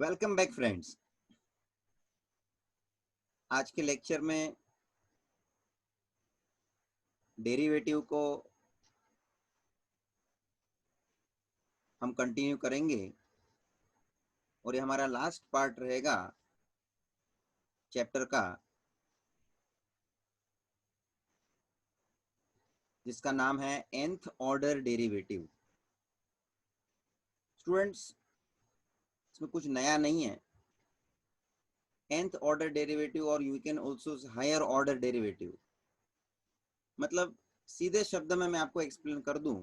Welcome back friends. आज के lecture में डेरिवेटिव को हम कंटिन्यू करेंगे और ये हमारा लास्ट पार्ट रहेगा चैप्टर का, जिसका नाम है nth ऑर्डर डेरिवेटिव। स्टूडेंट्स, इसमें कुछ नया नहीं है। nth ऑर्डर डेरिवेटिव और you can also higher order derivative, मतलब सीधे शब्द में मैं आपको एक्सप्लेन कर दूं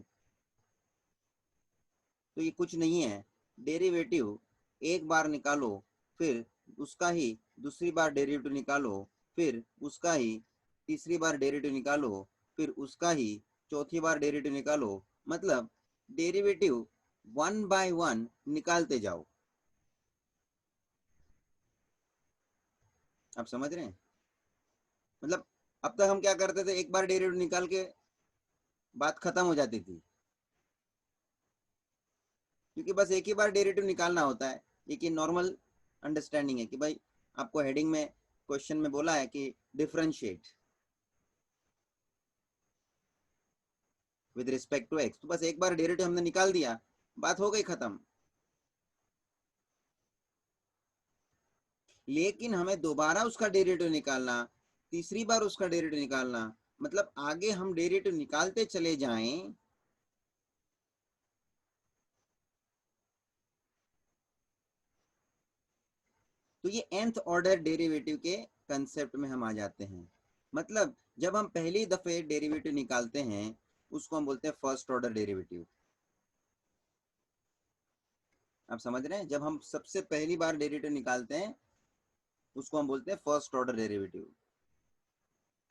तो ये कुछ नहीं है। डेरिवेटिव एक बार निकालो, फिर उसका ही दूसरी बार डेरिवेटिव निकालो, फिर उसका ही तीसरी बार डेरिवेटिव निकालो, फिर उसका ही चौथी बार डेरिवेटिव निकालो। मतलब डेरिवेटिव वन बाय वन निकालते जाओ। आप समझ रहे हैं? मतलब अब तक हम क्या करते थे, एक बार डेरिवेटिव निकाल के बात खत्म हो जाती थी, क्योंकि बस एक ही बार डेरिवेटिव निकालना होता है। लेकिन नॉर्मल अंडरस्टैंडिंग है कि भाई आपको हेडिंग में क्वेश्चन में बोला है कि differentiate with respect to x, तो बस एक बार डेरिवेटिव हमने निकाल दिया, बात हो गई खत्म। लेकिन हमें दोबारा उसका डेरिवेटिव निकालना, तीसरी बार उसका डेरिवेटिव निकालना, मतलब आगे हम डेरिवेटिव निकालते चले जाएं तो ये nth ऑर्डर डेरिवेटिव के कंसेप्ट में हम आ जाते हैं। मतलब जब हम पहली दफे डेरिवेटिव निकालते हैं उसको हम बोलते हैं फर्स्ट ऑर्डर डेरिवेटिव। आप समझ रहे हैं? जब हम सबसे पहली बार डेरिवेटिव निकालते हैं उसको हम बोलते हैं फर्स्ट ऑर्डर डेरिवेटिव।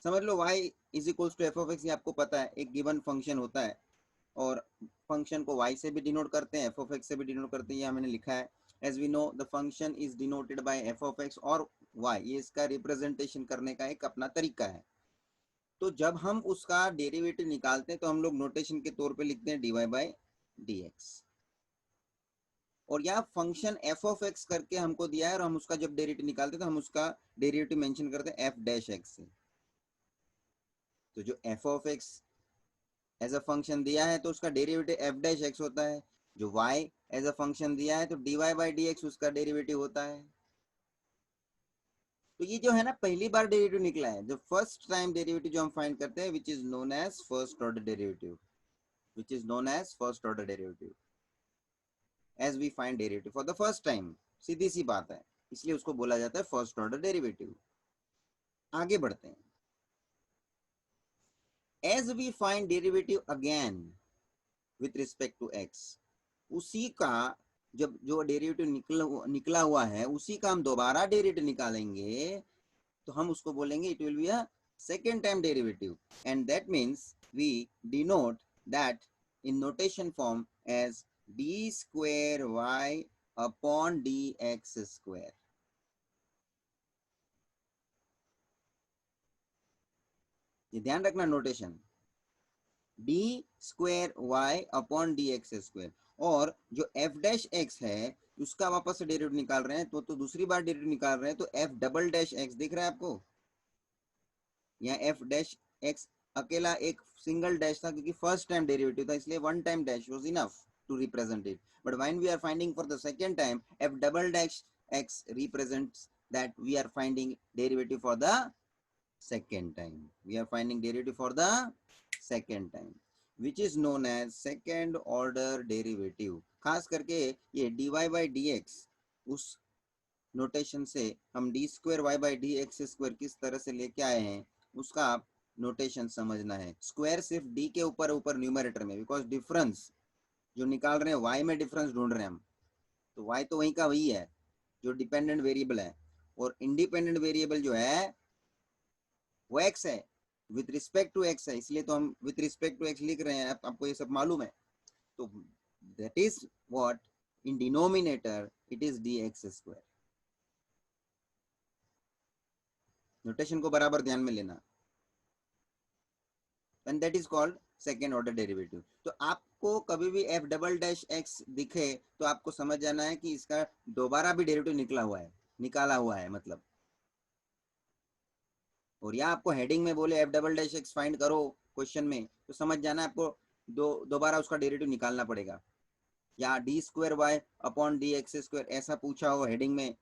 समझ लो y is equals to f of x, ये आपको पता है एक गिवन फंक्शन होता है और फंक्शन को y से भी डिनोट करते हैं, एफ ऑफ एक्स से भी डिनोट करते हैं। ये हमने लिखा है as we know the function is denoted by f of x और y, ये इसका रिप्रेजेंटेशन करने का एक अपना तरीका है। तो जब हम उसका डेरिवेटिव निकालते हैं तो हम लोग नोटेशन के तौर पे लिखते हैं dy बाई डी एक्स, और यहाँ फंक्शन एफ ऑफ एक्स करके हमको दिया है और हम उसका जब डेरिवेटिव निकालते हैं तो हम उसका डेरिवेटिव मेंशन करते हैं एफ डैश एक्स से। तो जो f of x as a function दिया है तो उसका डेरिवेटिव एफ डैश एक्स होता है। जो y एज अ फंक्शन दिया है तो dy बाई डी एक्स उसका डेरिवेटिव होता है। तो ये जो है ना, पहली बार डेरिवेटिव निकला है, जो फर्स्ट टाइम डेरिवेटिव जो हम फाइंड करते हैं which is known as first order derivative, which is known as first order derivative as we find derivative for the first time. सीधी सी बात है, इसलिए उसको बोला जाता है फर्स्ट ऑर्डर डेरिवेटिव। आगे बढ़ते हैं। As we find derivative again with respect to x, उसी का जब जो डेरिवेटिव निकला हुआ है उसी का हम दोबारा डेरिवेटिव निकालेंगे तो हम उसको बोलेंगे it will be a second time derivative, and that means we denote that in notation form as d square y upon d x square. ये ध्यान रखना notation, d square y upon d x square. और जो F dash x है उसका वापस से derivative निकाल रहे हैं तो दूसरी बार डेरिवेटिव निकाल रहे हैं तो एफ डबल डैश एक्स दिख रहा है आपको? यहाँ एफ डैश एक्स अकेला एक सिंगल डैश था क्योंकि फर्स्ट टाइम डेरिवेटिव था, इसलिए one time dash was enough to represent it. But when we are finding for the second time, f double dash x represents that we are finding derivative for the second time. We are finding derivative for the second time, which is known as second order derivative. खास करके ये dy by dx, उस notation से हम d square y by d x square किस तरह से लेके आए हैं उसका आप नोटेशन समझना है। स्क्वायर सिर्फ डी के ऊपर ऊपर न्यूमरेटर में, बिकॉज डिफरेंस जो निकाल रहे हैं y में डिफरेंस ढूंढ रहे हैं हम, तो y तो वही का वही है जो डिपेंडेंट वेरिएबल है, और इंडिपेंडेंट वेरिएबल जो है वो x है, विथ रिस्पेक्ट टू x है, इसलिए तो हम विथ रिस्पेक्ट टू x लिख रहे हैं। आपको ये सब मालूम है। तो that is what in denominator it is D x square. Notation को बराबर ध्यान में लेना, and that is called second order derivative. तो आप आपको कभी भी एफ डबल डैश एक्स दिखे तो आपको समझ जाना है कि इसका दोबारा भी डेरिवेटिव निकाला हुआ है मतलब। और या आपको हेडिंग में बोले F double dash x find करो क्वेश्चन में, तो समझ जाना है आपको दोबारा उसका डेरिवेटिव निकालना पड़ेगा। या d square y upon d x square ऐसा पूछा हो हेडिंग में,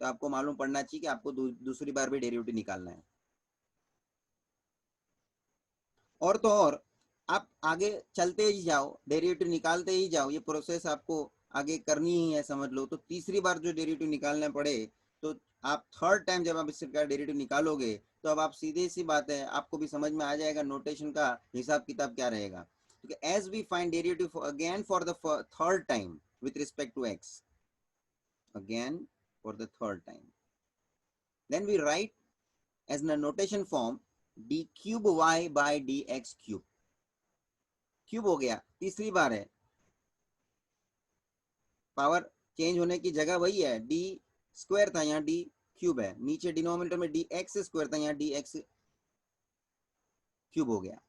तो आपको मालूम पड़ना चाहिए कि आपको दूसरी बार भी डेरिवेटिव निकालना है। और तो और आप आगे चलते ही जाओ, डेरिवेटिव निकालते ही जाओ, ये प्रोसेस आपको आगे करनी ही है समझ लो। तो तीसरी बार जो डेरिवेटिव निकालना पड़े, तो आप थर्ड टाइम जब आप इसका डेरिवेटिव निकालोगे तो अब आप सीधे सी बात है आपको भी समझ में आ जाएगा नोटेशन का हिसाब किताब क्या रहेगा। क्योंकि as we find derivative again for the third time with respect to x, again for the third time, then we write as in a notation form d cube y by dx cube। Cube हो गया, तीसरी बार है, power change होने की जगह वही है, d square था यहाँ डी क्यूब है, नीचे डिनोमिनेटर में डी एक्स स्क्वायर था यहाँ डी एक्स क्यूब हो गया।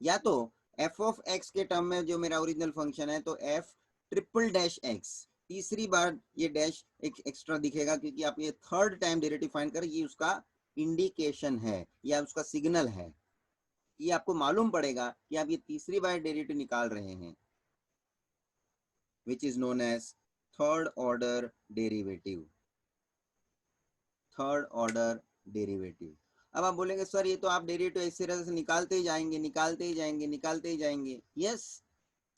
या तो एफ ऑफ एक्स के टर्म में जो मेरा ओरिजिनल फंक्शन है तो एफ ट्रिपल डैश एक्स, तीसरी बार ये डैश एक एक्स्ट्रा दिखेगा क्योंकि आप ये थर्ड टाइम डेरिवेटिव फाइंड कर, ये उसका इंडिकेशन है या उसका सिग्नल है। ये आपको मालूम पड़ेगा कि आप ये तीसरी बार डेरिवेटिव निकाल रहे हैं, which is known as third order derivative, third order derivative. अब आप बोलेंगे सर ये तो आप डेरिवेटिव इस तरह से निकालते ही जाएंगे निकालते ही जाएंगे निकालते ही जाएंगे। Yes,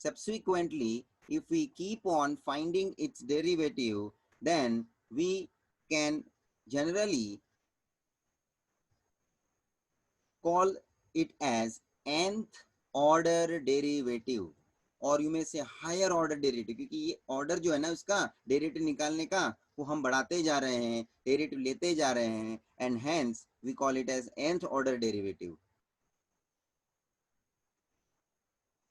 subsequently if we keep on finding its derivative then we can generally call it as nth order derivative और यू में से हायर ऑर्डर डेरिवेटिव, क्योंकि ये ऑर्डर जो है ना उसका डेरिवेटिव निकालने का वो हम बढ़ाते जा रहे हैं, डेरिवेटिव लेते जा रहे हैं, and hence we call it as nth order derivative.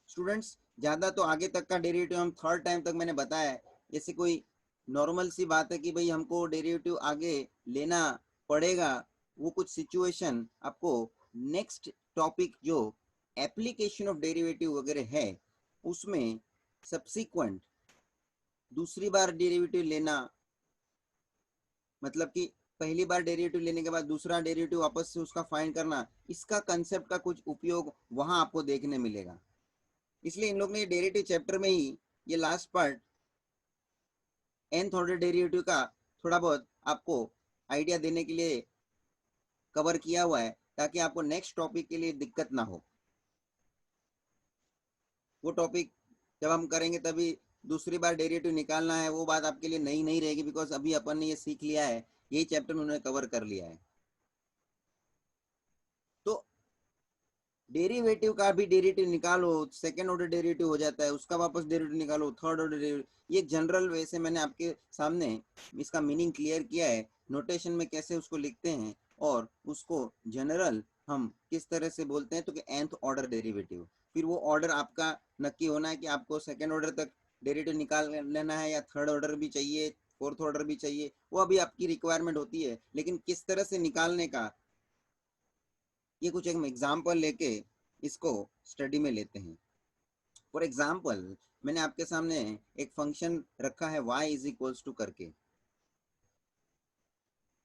Students ज्यादा तो आगे तक का डेरिवेटिव हम थर्ड टाइम तक मैंने बताया है, जैसे कोई नॉर्मल सी बात है कि भाई हमको डेरिवेटिव आगे लेना पड़ेगा, वो कुछ सिचुएशन आपको नेक्स्ट टॉपिक जो एप्लीकेशन ऑफ डेरिवेटिव वगैरह है उसमें सब्सिक्वेंट दूसरी बार डेरिवेटिव लेना, मतलब कि पहली बार डेरिवेटिव लेने के बाद दूसरा डेरिवेटिव वापस से उसका फाइंड करना, इसका कंसेप्ट का कुछ उपयोग वहां आपको देखने मिलेगा। इसलिए इन लोग ने डेरिवेटिव चैप्टर में ही ये last part nth order derivative का थोड़ा बहुत आपको आइडिया देने के लिए कवर किया हुआ है ताकि आपको नेक्स्ट टॉपिक के लिए दिक्कत ना हो। वो टॉपिक जब हम करेंगे तभी दूसरी बार डेरिवेटिव निकालना है वो बात आपके लिए नई नहीं रहेगी, बिकॉज अभी अपन ने ये सीख लिया है, यही चैप्टर उन्होंने कवर कर लिया है। तो डेरिवेटिव का भी डेरिवेटिव निकालो, सेकंड ऑर्डर डेरिवेटिव हो जाता है, उसका वापस डेरिवेटिव निकालो, थर्ड ऑर्डर डेरिवेटिव। ये जनरल वे से मैंने आपके सामने इसका मीनिंग क्लियर किया है, नोटेशन में कैसे उसको लिखते हैं और उसको जनरल हम किस तरह से बोलते हैं, तो कि nth ऑर्डर डेरिवेटिव। फिर वो ऑर्डर आपका नक्की होना है कि आपको सेकेंड ऑर्डर तक डेरिवेटिव निकाल लेना है या थर्ड ऑर्डर भी चाहिए, फोर्थ ऑर्डर भी चाहिए, वो अभी आपकी रिक्वायरमेंट होती है, लेकिन किस तरह से निकालने का ये कुछ एक एग्जाम्पल लेके इसको स्टडी में लेते हैं। फॉर एग्जाम्पल मैंने आपके सामने एक फंक्शन रखा है y इज इक्वल्स टू करके,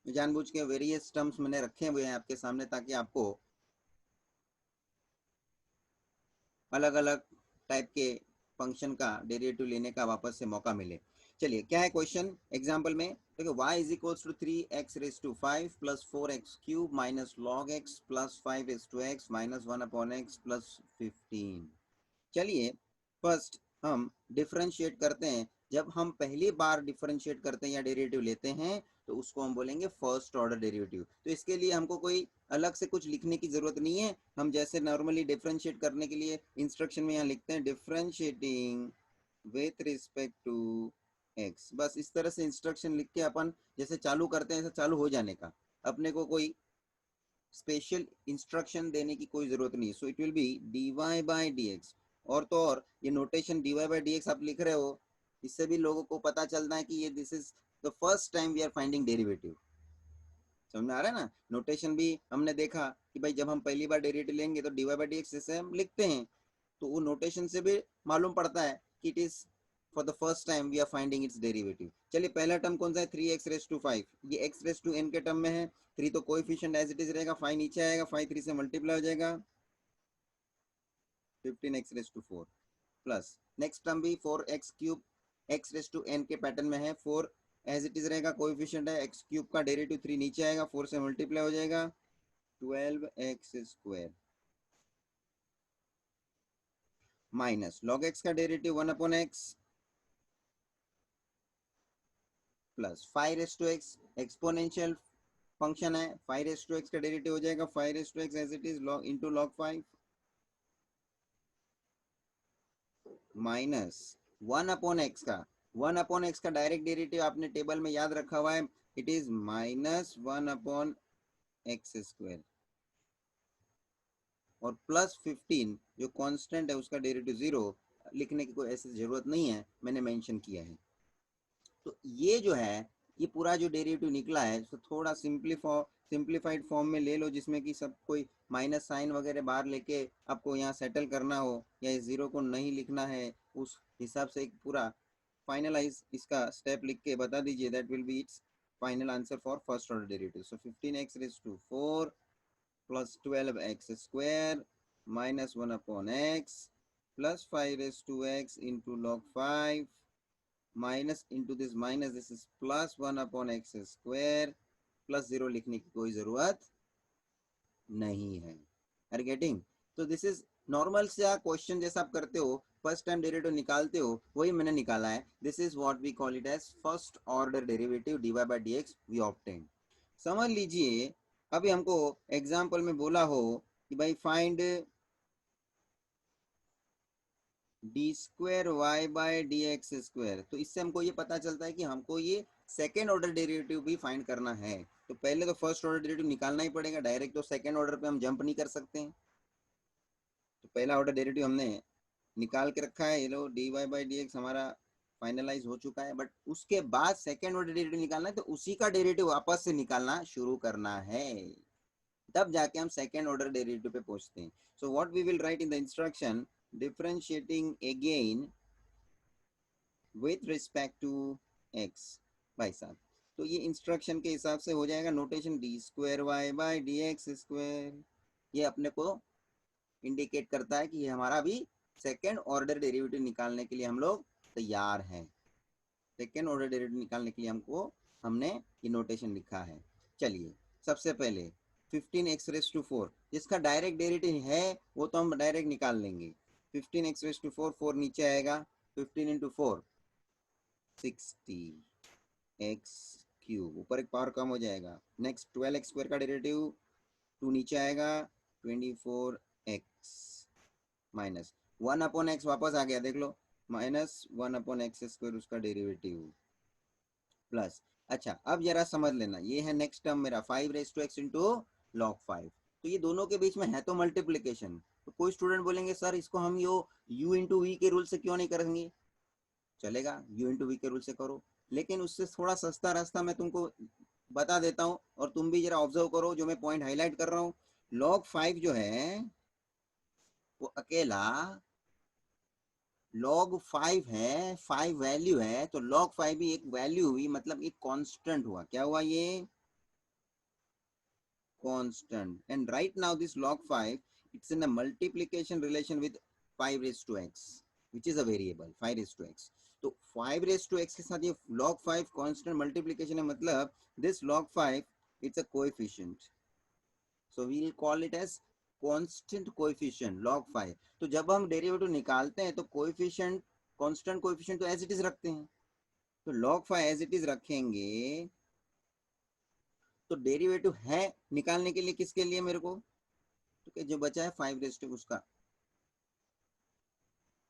जानबूझ के वेरियस टर्म्स मैंने रखे हुए हैं आपके सामने ताकि आपको अलग अलग टाइप के फंक्शन का डेरिवेटिव लेने का वापस से मौका मिले। चलिए क्या है क्वेश्चन एग्जाम्पल में, देखो y is equals to 3x raise to 5 plus 4x cube minus log x plus 5 raise to x minus 1 upon x plus 15। चलिए फर्स्ट हम डिफरेंशिएट करते हैं। जब हम पहली बार डिफरेंशिएट करते हैं या डेरिवेटिव लेते हैं तो उसको हम बोलेंगे फर्स्ट ऑर्डर डेरिवेटिव। तो इसके लिए हमको कोई अलग से कुछ लिखने की जरूरत नहीं है, हम जैसे नॉर्मली डिफरेंशिएट करने के लिए इंस्ट्रक्शन में यहाँ लिखते हैं differentiating with respect to x, बस इस तरह से इंस्ट्रक्शन लिख के अपन जैसे चालू करते हैं ऐसा चालू हो जाने का, अपने को कोई स्पेशल इंस्ट्रक्शन देने की कोई जरूरत नहीं। सो it will B dy by dx। और तो और ये नोटेशन dy बाई dx आप लिख रहे हो, इससे भी लोगों को पता चलता है कि ये this is the first time we are finding derivative. समझ में आ रहा है ना, नोटेशन भी हमने देखा कि भाई जब हम पहली बार डेरिवेटिव लेंगे तो dy बाई dx जैसे हम लिखते हैं, तो वो नोटेशन से भी मालूम पड़ता है कि it is for the first time we are finding its derivative. चलिए पहला टर्म कौन सा है, 3x⁻5, ये x⁻n के टर्म में है। 3 तो कोएफिशिएंट एज इट इज रहेगा, 5 नीचे आएगा, 5 3 से मल्टीप्लाई हो जाएगा, 15x⁻4 प्लस नेक्स्ट टर्म भी 4x³ x⁻n के पैटर्न में है, 4 एज इट इज रहेगा, कोएफिशिएंट है, x³ का डेरिवेटिव 3 नीचे आएगा, 4 से मल्टीप्लाई हो जाएगा, 12x² माइनस log x का derivative 1/x plus 5x exponential function है, 5x का डेरिवेटिव हो जाएगा 5x as it is log into log 5 minus 1/x का 1/x का डायरेक्ट डेरिवेटिव आपने टेबल में याद रखा हुआ है, इट इज -1/x² और प्लस 15 जो कांस्टेंट है उसका डेरिवेटिव 0, लिखने की कोई ऐसी जरूरत नहीं है, मैंने मेंशन किया है। तो ये जो है ये पूरा जो डेरिवेटिव निकला है उसको थोड़ा सिंप्लीफाइड फॉर्म में ले लो, जिसमें कि सब कोई माइनस साइन वगैरह बाहर लेके आपको यहाँ सेटल करना हो या इस जीरो को नहीं लिखना है, उस हिसाब से एक पूरा फाइनलाइज इसका स्टेप लिख के बता दीजिए, that will be its final answer for first order derivative. So 15x⁻4 plus 12x² minus 1/x plus 5x into log 5 minus into this is plus 1/x² plus 0 लिखने की कोई जरूरत नहीं है। Are getting? तो दिस इज नॉर्मल सा question जैसा आप करते हो, फर्स्ट टाइम डेरिवेटिव निकालते हो, वही मैंने निकाला है। This is what we call it as first order derivative dy/dx we obtain. समझ लीजिए अभी हमको एग्जाम्पल में बोला हो कि भाई फाइंड d²y/dx², तो इससे हमको ये पता चलता है कि हमको ये सेकेंड ऑर्डर डेरिवेटिव भी फाइंड करना है। तो पहले तो फर्स्ट ऑर्डर डेरिवेटिव निकालना ही पड़ेगा, डायरेक्ट तो सेकेंड ऑर्डर पे हम जंप नहीं कर सकते हैं। तो पहला ऑर्डर डेरिवेटिव हमने निकाल के रखा है, ये लो dy/dx हमारा फाइनलाइज हो चुका है, बट उसके बाद सेकेंड ऑर्डर डेरिवेटिव निकालना है, तो उसी का डेरिवेटिव वापस से निकालना शुरू करना है, तब जाके हम सेकेंड ऑर्डर डेरिवेटिव पे पहुंचते हैं। So what we will write in the instruction, differentiating again with respect to x। भाई साहब तो ये इंस्ट्रक्शन के हिसाब से हो जाएगा, नोटेशन d²y/dx², ये अपने को इंडिकेट करता है कि ये हमारा भी सेकेंड ऑर्डर डेरिवेटिव निकालने के लिए हम लोग तैयार हैं। सेकेंड ऑर्डर डेरिवेटिव निकालने के लिए हमने ये नोटेशन लिखा है। चलिए सबसे पहले 15x⁻4 जिसका डायरेक्ट डेरिवेटिव है वो तो हम डायरेक्ट निकाल लेंगे। 15x⁻4 4 नीचे आएगा, 15 × 4 60x³ ऊपर एक पावर कम हो जाएगा। नेक्स्ट 12x² का डेरिवेटिव 2 नीचे आएगा, 24x माइनस 1/x वापस आ गया, देख लो, माइनस 1/x² उसका डेरिवेटिव प्लस। अच्छा अब जरा समझ लेना, ये है नेक्स्ट टर्म मेरा 5x into log 5, तो ये दोनों के बीच में है तो मल्टीप्लीकेशन। तो कोई स्टूडेंट बोलेंगे सर इसको हम u into v के रूल से क्यों नहीं करेंगे? चलेगा, u into v के रूल से करो, लेकिन उससे थोड़ा सस्ता रास्ता मैं तुमको बता देता हूँ और तुम भी जरा ऑब्जर्व करो जो मैं पॉइंट हाईलाइट कर रहा हूँ। log 5 जो है वो अकेला log 5 है, 5 वैल्यू है, तो log 5 भी एक वैल्यू हुई, मतलब एक कांस्टेंट हुआ। क्या हुआ? ये constant. And right now this log 5 it's in a multiplication relation with 5x which is a variable 5x। तो 5x के साथ ये log 5 कांस्टेंट मल्टीप्लिकेशन है, मतलब this log 5 it's a coefficient, so we will call it as constant coefficient log 5। तो जब हम derivative निकालते हैं तो कोएफिशिएंट, कांस्टेंट कोएफिशिएंट तो एज इट इज रखते हैं, तो log 5 एज इट इज रखेंगे। तो डेरिवेटिव है निकालने के लिए किसके लिए मेरे को, तो जो बचा है 5 उसका,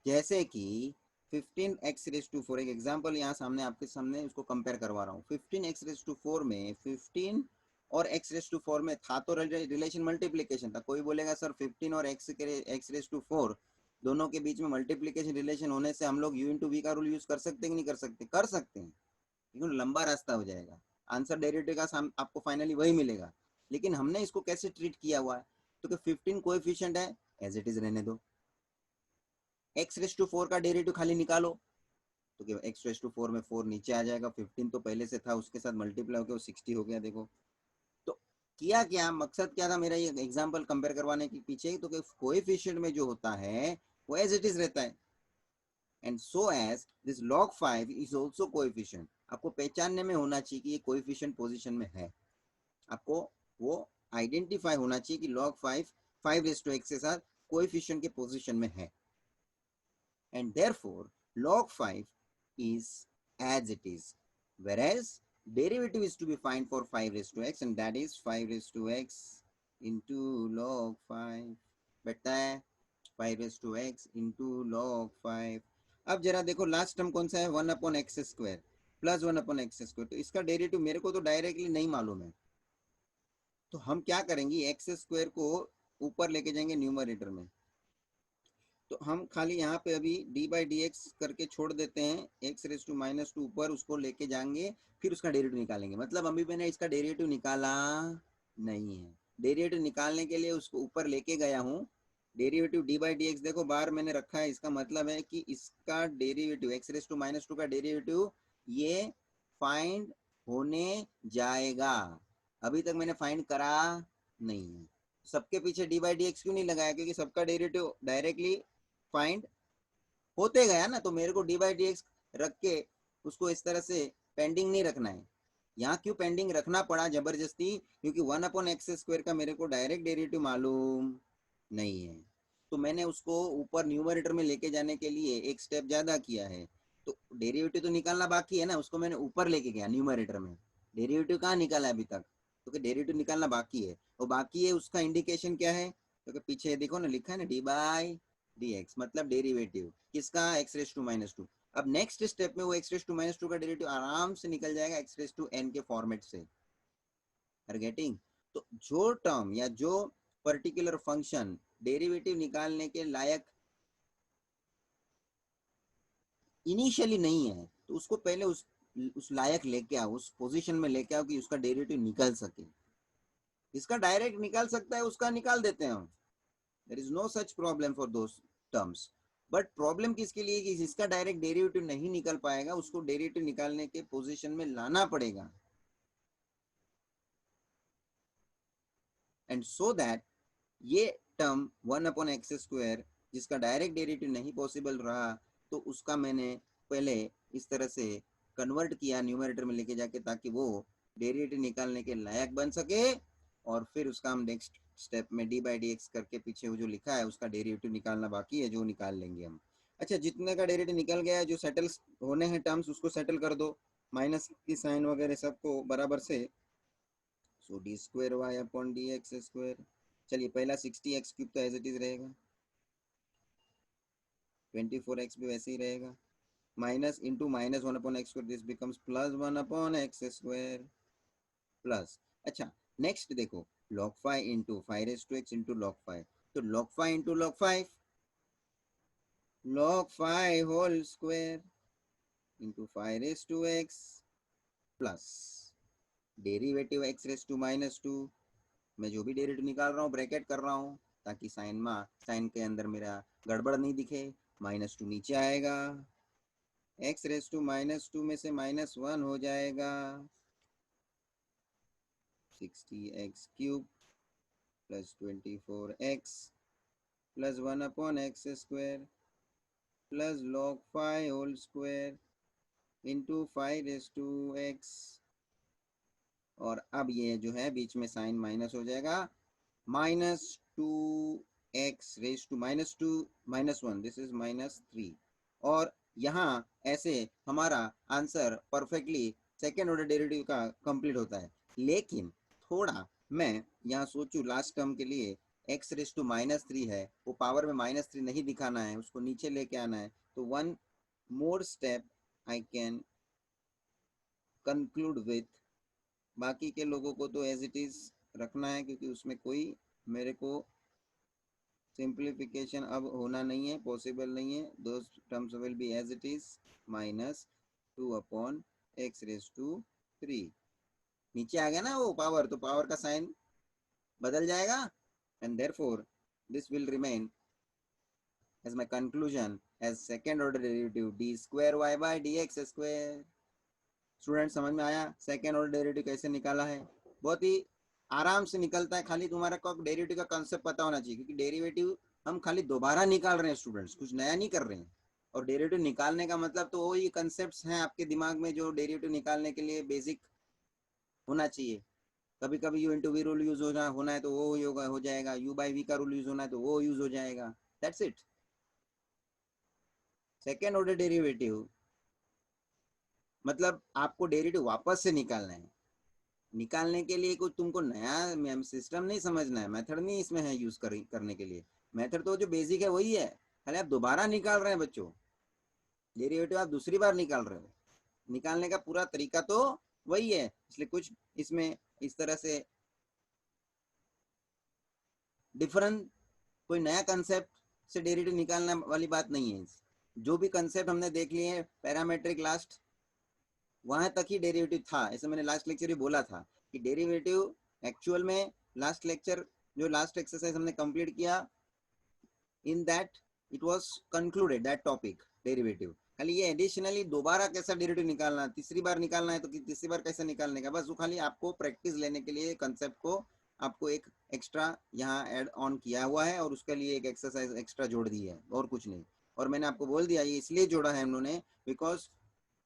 जैसे कि 15x⁴, एक एग्जांपल यहाँ सामने आपके सामने उसको कंपेयर करवा रहा हूँ। 15x⁴ में 15 और x⁴ में था तो रिलेशन मल्टीप्लीकेशन था। कोई बोलेगा सर 15 और x⁴ दोनों के बीच में मल्टीप्लीकेशन रिलेशन होने से हम लोग u into v का रूल यूज कर सकते हैं कि नहीं कर सकते? कर सकते हैं, लेकिन लंबा रास्ता हो जाएगा, आंसर डेरिवेटिव का आपको फाइनली वही मिलेगा। लेकिन हमने इसको कैसे ट्रीट किया हुआ है, तो कि 15 कोएफिशिएंट है, एज इट इज रहने दो, एक्स रेस टू 4 का डेरिवेटिव खाली निकालो, तो क्या एक्स रेस टू 4 में 4 नीचे आ जाएगा, 15 तो पहले से था, उसके साथ मल्टीप्लाई होकर 60 हो गया। देखो तो किया क्या, मकसद क्या था मेरा ये एग्जांपल कंपेयर करवाने के पीछे, तो कोएफिशिएंट में जो होता है वो एज इट इज रहता है, and so as this log 5 is also coefficient. आपको पहचानने में होना चाहिए कि ये कोएफिशिएंट पोजीशन में है, आपको वो आइडेंटिफाई होना चाहिए कि log 5 5 के साथ कोएफिशिएंट के पोजीशन में है, and therefore log 5 is as it is, whereas derivative is to be find for 5 raised to x, and that is 5 raised to x into log 5 बैठता है 5 raised to x into log 5। अब जरा देखो last term कौन सा है, 1 upon x square plus 1 upon x square, तो इसका डेरिवेटिव मेरे को तो डायरेक्टली नहीं मालूम है, तो हम क्या करेंगे, एक्स स्क्वायर को ऊपर लेके जाएंगे न्यूमरेटर में, तो हम खाली यहाँ पे अभी डी बाई डी एक्स करके छोड़ देते हैं, x raise to minus two ऊपर उसको लेके जाएंगे, फिर उसका डेरिवेटिव निकालेंगे। मतलब अभी मैंने इसका डेरिवेटिव निकाला नहीं है, डेरिवेटिव निकालने के लिए उसको ऊपर लेके गया हूँ, derivative D by d x देखो बाहर मैंने रखा है, इसका मतलब है कि इसका derivative x raise to minus two का डेरिवेटिव ये फाइंड होने जाएगा, अभी तक मैंने फाइंड करा नहीं है। सबके पीछे डी बाई डी एक्स क्यों नहीं लगाया, क्योंकि सबका डेरिवेटिव डायरेक्टली फाइंड होते गया ना, तो मेरे को डी बाई डी एक्स रख के उसको इस तरह से पेंडिंग नहीं रखना है। यहाँ क्यों पेंडिंग रखना पड़ा जबरदस्ती, क्योंकि 1 अपॉन एक्स स्क्वायर का मेरे को डायरेक्ट डेरिवेटिव मालूम नहीं है, तो मैंने उसको ऊपर न्यूमरेटर में लेके जाने के लिए एक स्टेप ज्यादा किया है, तो डेरिवेटिव तो निकालना बाकी है ना, उसको मैंने ऊपर लेके गया न्यूमरेटर में, डेरिवेटिव कहाँ निकाला अभी तक, क्योंकि डेरिवेटिव निकालना बाकी है, और बाकी है उसका इंडिकेशन क्या है, क्योंकि पीछे देखो ना लिखा है ना डी बाई डी एक्स, मतलब डेरिवेटिव किसका, x raise to minus two. अब नेक्स्ट स्टेप में वो x raise to minus two का डेरिवेटिव आराम से निकल जाएगा एक्स रेस टू एन के फॉर्मेट से, आर गेटिंग। तो जो टर्म या जो पर्टिकुलर फंक्शन डेरिवेटिव निकालने के लायक इनिशियली नहीं है, तो उसको पहले उस लायक लेके आओ, उस पोजीशन में लेके आओ कि उसका डेरिवेटिव निकल सके। इसका डायरेक्ट निकाल सकता है उसका निकाल देते हैं हम, there is no such problem for those terms, but problem किसके लिए कि जिसका डायरेक्ट डेरिवेटिव नहीं निकल पाएगा उसको डेरिवेटिव निकालने के पोजीशन में लाना पड़ेगा, एंड सो दैट ये टर्म 1 अपॉन एक्स स्क्वायर जिसका डायरेक्ट डेरिवेटिव नहीं पॉसिबल रहा, तो उसका मैंने पहले इस तरह से कन्वर्ट किया न्यूमरेटर में लेके जाके, ताकि वो डेरिवेटिव निकालने के लायक बन सके, और फिर उसका हम नेक्स्ट स्टेप में डी बाई डी एक्स करके पीछे वो जो लिखा है उसका डेरिवेटिव निकालना बाकी है, जो निकाल लेंगे हम। अच्छा, जितने का डेरिवेटिव निकल गया है, जो सेटल होने हैं टर्म्स उसको सेटल कर दो, माइनस की साइन वगैरह सबको बराबर से, so d square y upon d x square, चलिए पहला 60x क्यूब तो एज इट इज रहेगा, 24x भी वैसे ही रहेगा, minus into minus 1 upon x square, this becomes plus 1 upon x square plus. अच्छा नेक्स्ट देखो, log 5 into 5 raise to x into log 5, तो log 5 into log 5 whole square into 5 raise to x plus derivative x raise to minus two, मैं जो भी derivative निकाल रहा हूँ bracket कर रहा हूँ ताकि साइन के अंदर मेरा गड़बड़ नहीं दिखे, माइनस टू नीचे आएगा, x raise to minus two में से माइनस वन हो जाएगा, 60x cube plus 24x plus 1 upon x square plus log 5 whole square into 5 raise to x, और अब ये जो है बीच में साइन माइनस हो जाएगा, minus 2x raise to minus two minus one, this is -3, और यहाँ ऐसे हमारा answer perfectly second order derivative का कंप्लीट होता है। लेकिन थोड़ा मैं यहाँ सोचूं लास्ट टर्म के लिए, x रेस टू -3 है, वो पावर में -3 नहीं दिखाना है, उसको नीचे लेके आना है, तो one more step I can conclude with, बाकी के लोगों को तो एज इट इज रखना है, क्योंकि उसमें कोई मेरे को सिंप्लीफिकेशन अब होना नहीं है, पॉसिबल नहीं है, दो terms will be as it is, -2 upon x raise to 3, नीचे आ गया ना वो पावर, तो पावर का साइन बदल जाएगा, and therefore this will remain as my conclusion as second order derivative d square y by d x square. Student समझ में आया सेकेंड ऑर्डर डेरिवेटिव कैसे निकाला है? बहुत ही आराम से निकलता है, खाली तुम्हारा को डेरिवेटिव का कंसेप्ट पता होना चाहिए, क्योंकि डेरिवेटिव हम खाली दोबारा निकाल रहे हैं स्टूडेंट्स, कुछ नया नहीं कर रहे हैं। और डेरिवेटिव निकालने का मतलब तो वही कंसेप्ट हैं आपके दिमाग में जो डेरिवेटिव निकालने के लिए बेसिक होना चाहिए। कभी कभी u into v rule use होना है तो वो होगा, हो जाएगा। यू बाई वी का रूल यूज होना है तो वो यूज हो जाएगा। That's it. Second order derivative मतलब आपको डेरिवेटिव वापस से निकालना है। निकालने के लिए कुछ तुमको नया सिस्टम नहीं समझना है, मेथड नहीं इसमें है यूज करने के लिए। मेथड तो जो बेसिक है वही है, खाली आप दोबारा निकाल रहे हैं बच्चों। डेरिवेटिव आप दूसरी बार निकाल रहे हो, निकालने का पूरा तरीका तो वही है। इसलिए कुछ इसमें इस तरह से डिफरेंट कोई नया कंसेप्ट से डेरिवेटिव निकालने वाली बात नहीं है। जो भी कंसेप्ट हमने देख लिए हैं पैरामेट्रिक लास्ट वहां तक ही डेरिवेटिव था। ऐसे मैंने लास्ट लेक्चर भी बोला था कि डेरिवेटिव एक्चुअल में लास्ट लेक्चर जो लास्ट एक्सरसाइज हमने कंप्लीट किया in that it was concluded that topic derivative. खाली ये एडिशनली दोबारा कैसा डेरिवेटिव निकालना, तीसरी बार निकालना है तो तीसरी बार कैसे निकालने का, बस वो खाली आपको प्रैक्टिस लेने के लिए कंसेप्ट को आपको एक एक्स्ट्रा यहाँ ऐड ऑन किया हुआ है और उसके लिए एक एक्सरसाइज एक्स्ट्रा जोड़ दी है और कुछ नहीं। और मैंने आपको बोल दिया ये इसलिए जोड़ा है उन्होंने because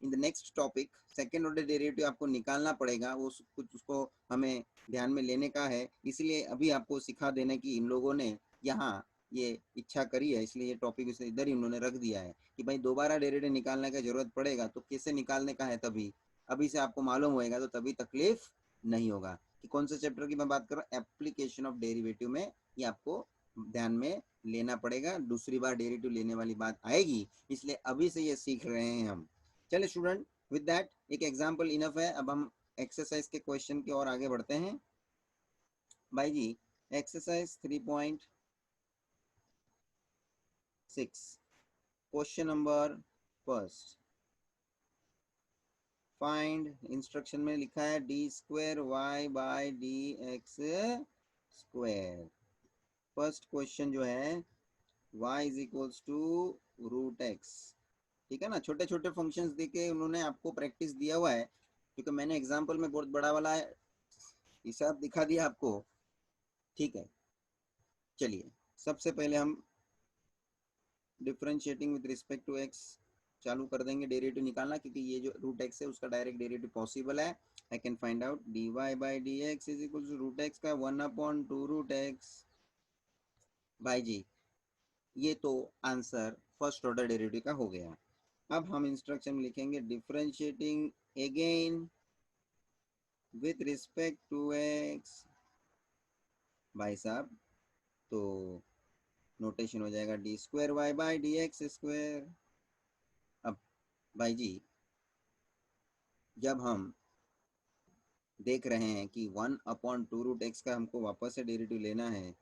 in the next topic second order derivative आपको निकालना पड़ेगा, वो कुछ उसको हमें ध्यान में लेने का है। इसलिए अभी आपको सिखा देने की इन लोगों ने यहाँ ये इच्छा करी है, इसलिए ये टॉपिक इसे इधर ही उन्होंने रख दिया है कि भाई दोबारा डेरिवेटिव निकालने का जरूरत पड़ेगा तो कैसे निकालने का है, तभी अभी से आपको मालूम होएगा तो तभी तकलीफ नहीं होगा। कि कौन से चैप्टर की मैं बात कर रहा हूँ, एप्लीकेशन ऑफ डेरिवेटिव में ये आपको ध्यान में लेना पड़ेगा। दूसरी बार डेरिवेटिव लेने वाली बात आएगी, इसलिए अभी से ये सीख रहे हैं हम। चलिए स्टूडेंट, विद दैट एक एग्जाम्पल इनफ है। अब हम एक्सरसाइज के क्वेश्चन की ओर आगे बढ़ते हैं। भाई जी exercise 3.6 question number first, find, instruction में लिखा है d square y by d x square. First question जो है y is equals to root x. ठीक है ना, छोटे छोटे फंक्शंस देके उन्होंने आपको प्रैक्टिस दिया हुआ है, क्योंकि मैंने एग्जाम्पल में बहुत बड़ा वाला हिसाब दिखा दिया आपको। ठीक है, चलिए सबसे पहले हम differentiating with respect to x चालू कर देंगे डेरिवेटिव निकालना, क्योंकि ये जो रूट एक्स है उसका डायरेक्ट डेरिवेटिव पॉसिबल है। I can find out d y by d x is equal to root x का 1/2 रूट एक्स। भाई जी ये तो आंसर फर्स्ट ऑर्डर डेरिवेटिव का हो गया। अब हम इंस्ट्रक्शन में लिखेंगे differentiating again with respect to x. भाई साहब तो नोटेशन हो जाएगा d square y by d x square. अब भाई जी जब हम देख रहे हैं कि 1/2 रूट एक्स का हमको वापस से डेरिवेटिव लेना है,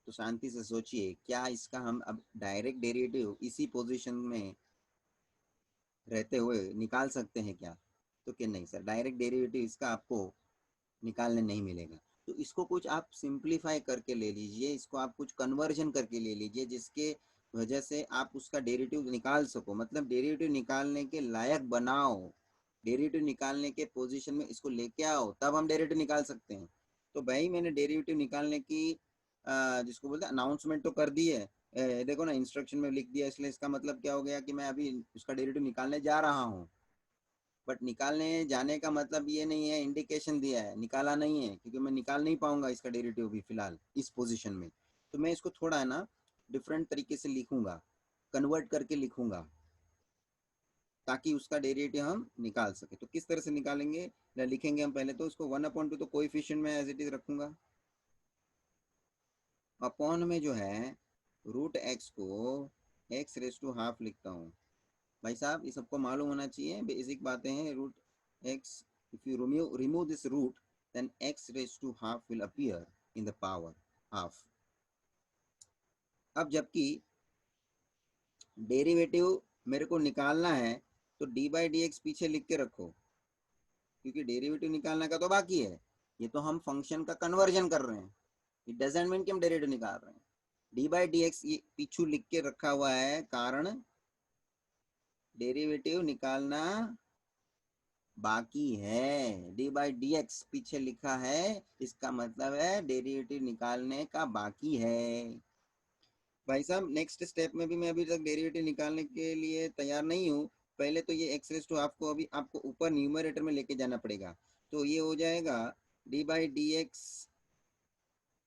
तो शांति से सोचिए क्या इसका हम अब डायरेक्ट डेरिवेटिव इसी पोजीशन में रहते हुए निकाल सकते हैं क्या? तो क्या नहीं सर, डायरेक्ट डेरिवेटिव इसका आपको निकालने नहीं मिलेगा। तो इसको कुछ आप सिंप्लीफाई करके ले लीजिए, इसको आप कुछ कन्वर्जन करके ले लीजिए जिसके वजह से आप उसका डेरिवेटिव निकाल सको, मतलब डेरिवेटिव निकालने के लायक बनाओ। डेरिवेटिव निकालने के पोजीशन में इसको लेके आओ, तब हम डेरिवेटिव निकाल सकते हैं। तो भाई मैंने डेरिवेटिव निकालने की जिसको बोलते हैं अनाउंसमेंट तो कर दी है, देखो ना इंस्ट्रक्शन में लिख दिया, इसलिए इसका मतलब क्या हो गया कि मैं अभी उसका डेरिवेटिव निकालने जा रहा हूँ। बट निकालने जाने का मतलब ये नहीं है, इंडिकेशन दिया है, निकाला नहीं है, क्योंकि मैं निकाल नहीं पाऊंगा इसका डेरिवेटिव भी फिलहाल इस पोजीशन में। तो मैं इसको थोड़ा है ना डिफरेंट तरीके से लिखूंगा, कन्वर्ट करके लिखूंगा, ताकि उसका डेरिवेटिव हम निकाल सके। तो किस तरह से निकालेंगे, लिखेंगे हम पहले तो उसको 1/2 तो कोएफिशिएंट में एज इट इज रखूंगा, अपॉन में जो है रूट एक्स को एक्स रेस टू हाफ लिखता हूँ। भाई साहब ये सबको मालूम होना चाहिए, बेसिक बातें हैं। Root x, if you remove this root then x raised to half will appear in the power half। अब जबकि डेरिवेटिव मेरे को निकालना है तो डी बाई डी एक्स पीछे लिख के रखो, क्योंकि डेरिवेटिव निकालने का तो बाकी है। ये तो हम फंक्शन का कन्वर्जन कर रहे हैं, इट डजंट मीन कि हम डेरिवेटिव निकाल रहे हैं। डी बाई डी एक्स ये पीछू लिख के रखा हुआ है, कारण डेरिवेटिव निकालना बाकी है। डी बाई डी एक्स पीछे लिखा है, इसका मतलब है डेरिवेटिव निकालने का बाकी है। भाई साहब नेक्स्ट स्टेप में भी मैं अभी तक डेरिवेटिव निकालने के लिए तैयार नहीं हूँ। पहले तो ये एक्स रेस टू आपको अभी आपको ऊपर न्यूमरेटर में लेके जाना पड़ेगा। तो ये हो जाएगा डी बाई डी एक्स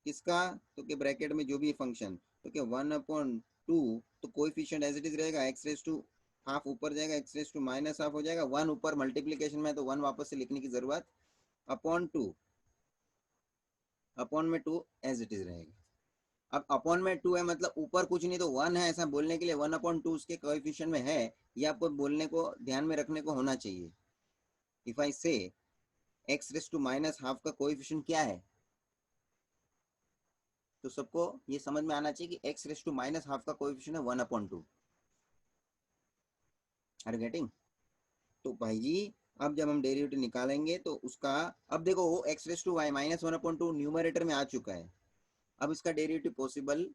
किसका, तो के ब्रैकेट में जो भी फंक्शन, तो क्या 1/2, तो कोएफिशिएंट एज इट इज रहेगा, एक्स रेस टू हाफ ऊपर जाएगा, x raise to minus half हो जाएगा, 1 ऊपर मल्टीप्लीकेशन में, तो 1 वापस से लिखने की जरूरत, अपॉन 2, अपॉन में 2 एज इट इज रहेगा। अब अपॉन में 2 है मतलब ऊपर कुछ नहीं तो 1 है, ऐसा बोलने के लिए 1/2 उसके कोएफिशिएंट में है, ये आपको बोलने को ध्यान में रखने को होना चाहिए। If I say x raise to minus half का कोएफिशिएंट क्या है, तो सबको ये समझ में आना चाहिए कि x raise to minus half का कोएफिशिएंट है 1/2। Are getting? तो भाई जी अब जब हम डेरिवेटिव निकालेंगे तो उसका, अब देखो वो x raise to y minus 1/2 numerator में आ चुका है, अब इसका डेरिवेटिव पॉसिबल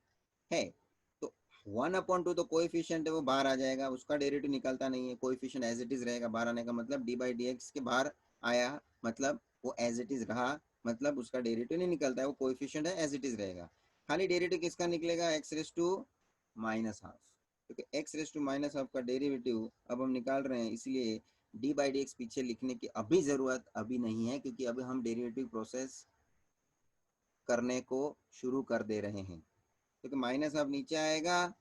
है। तो 1/2 तो कोएफिशिएंट है वो बाहर आ जाएगा, उसका डेरिवेटिव निकलता नहीं है, कोएफिशिएंट एज इट इज रहेगा, बाहर आने का मतलब डी बाई डी एक्स के बाहर आया, मतलब वो एज इट इज रहा, मतलब उसका डेरिवेटिव नहीं निकलता है, वो कोएफिशिएंट है एज इट इज रहेगा। खाली डेरिवेटिव किसका निकलेगा, x raise to minus half, क्योंकि x raise to minus half का डेरिवेटिव अब हम निकाल रहे हैं, इसलिए डी बाई डी एक्स पीछे लिखने की अभी ज़रूरत अभी नहीं है, क्योंकि अभी हम डेरिवेटिव प्रोसेस करने को शुरू कर दे रहे हैं। क्योंकि माइनस हाफ नीचे आएगा,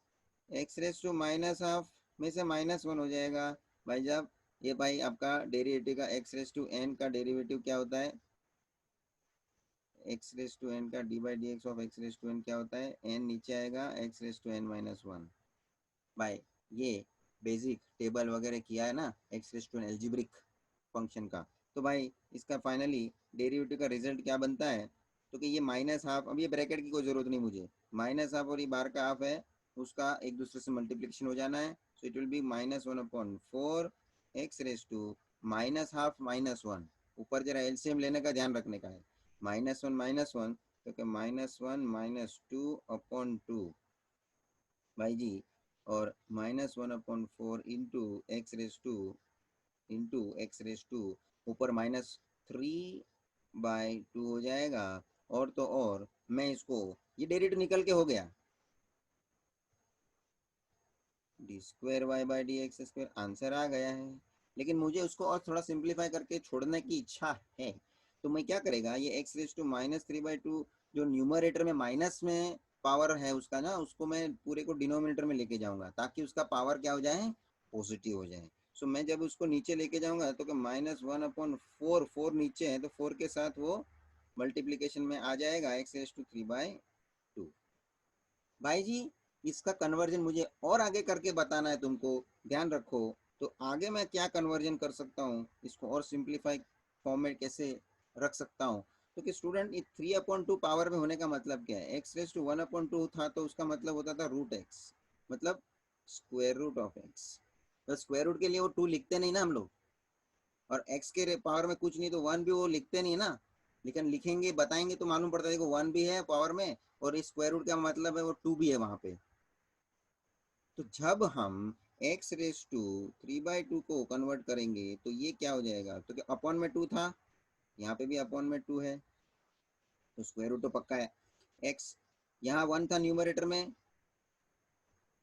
x raise to minus half में से -1 हो जाएगा। भाई जब ये भाई आपका डेरिवेटिव का एक्स रेस टू एन का डेरिवेटिव क्या होता है, एक्स रेस टू एन का d by d x of x raise to n क्या होता है, एन नीचे आएगा, x raise to n -1 by ये बेसिक टेबल वगैरह किया है ना x raise to n algebraic function का। तो भाई इसका फाइनली डेरिवेटिव का रिजल्ट क्या बनता है, तो कि ये माइनस हाफ, अब ये ब्रैकेट की कोई ज़रूरत नहीं मुझे, माइनस हाफ और ये बार का हाफ है, उसका एक दूसरे से मल्टीप्लिकेशन हो जाना है, so it will be -1/4 x raise to minus half -1, ऊपर जरा एलसीएम लेने का ध्यान रखने का है, -1 तो क्या -1 -2/2 भाई जी, और -1/4 इंटू एक्स रेस टू ऊपर -3/2 हो जाएगा। और तो और मैं इसको, ये डेरिवेटिव निकल के हो गया, d square y by d x square answer आ गया है, लेकिन मुझे उसको और थोड़ा सिंप्लीफाई करके छोड़ने की इच्छा है। तो मैं क्या करेगा, ये एक्स रेस टू -3/2 जो न्यूमरेटर में माइनस में पावर है उसका ना, उसको मैं पूरे को डिनोमिनेटर में लेके जाऊंगा, ताकि उसका पावर क्या हो जाए, पॉजिटिव हो जाए। सो मैं जब उसको नीचे लेके जाऊंगा तो क्या -1/4, 4 नीचे है तो 4 के साथ वो मल्टीप्लीकेशन में आ जाएगा, एक्स रेस टू 3/2। भाई जी इसका कन्वर्जन मुझे और आगे करके बताना है तुमको, ध्यान रखो। तो आगे मैं क्या कन्वर्जन कर सकता हूँ, इसको और सिंप्लीफाई फॉर्मेट कैसे रख सकता हूँ, तो कि स्टूडेंट ये 3/2 पावर में होने का मतलब क्या है, एक्स रेस टू 1/2 था तो उसका मतलब होता था रूट एक्स, मतलब स्क्वायर रूट ऑफ एक्स। तो स्क्वायर रूट के लिए वो 2 लिखते नहीं ना हम लोग, और एक्स के पावर में कुछ नहीं तो 1 भी वो लिखते नहीं ना, लेकिन लिखेंगे बताएंगे तो मालूम पड़ता है देखो 1 भी है पावर में, और स्क्वायर रूट का मतलब है वो 2 भी है वहां पे। तो जब हम एक्स रेस टू 3/2 को कन्वर्ट करेंगे तो ये क्या हो जाएगा, तो क्या अपॉन में 2 था, यहाँ पे भी अपॉन में 2 है, तो स्क्वायर रूट तो पक्का है। एक्स यहाँ 1 था न्यूमरेटर में,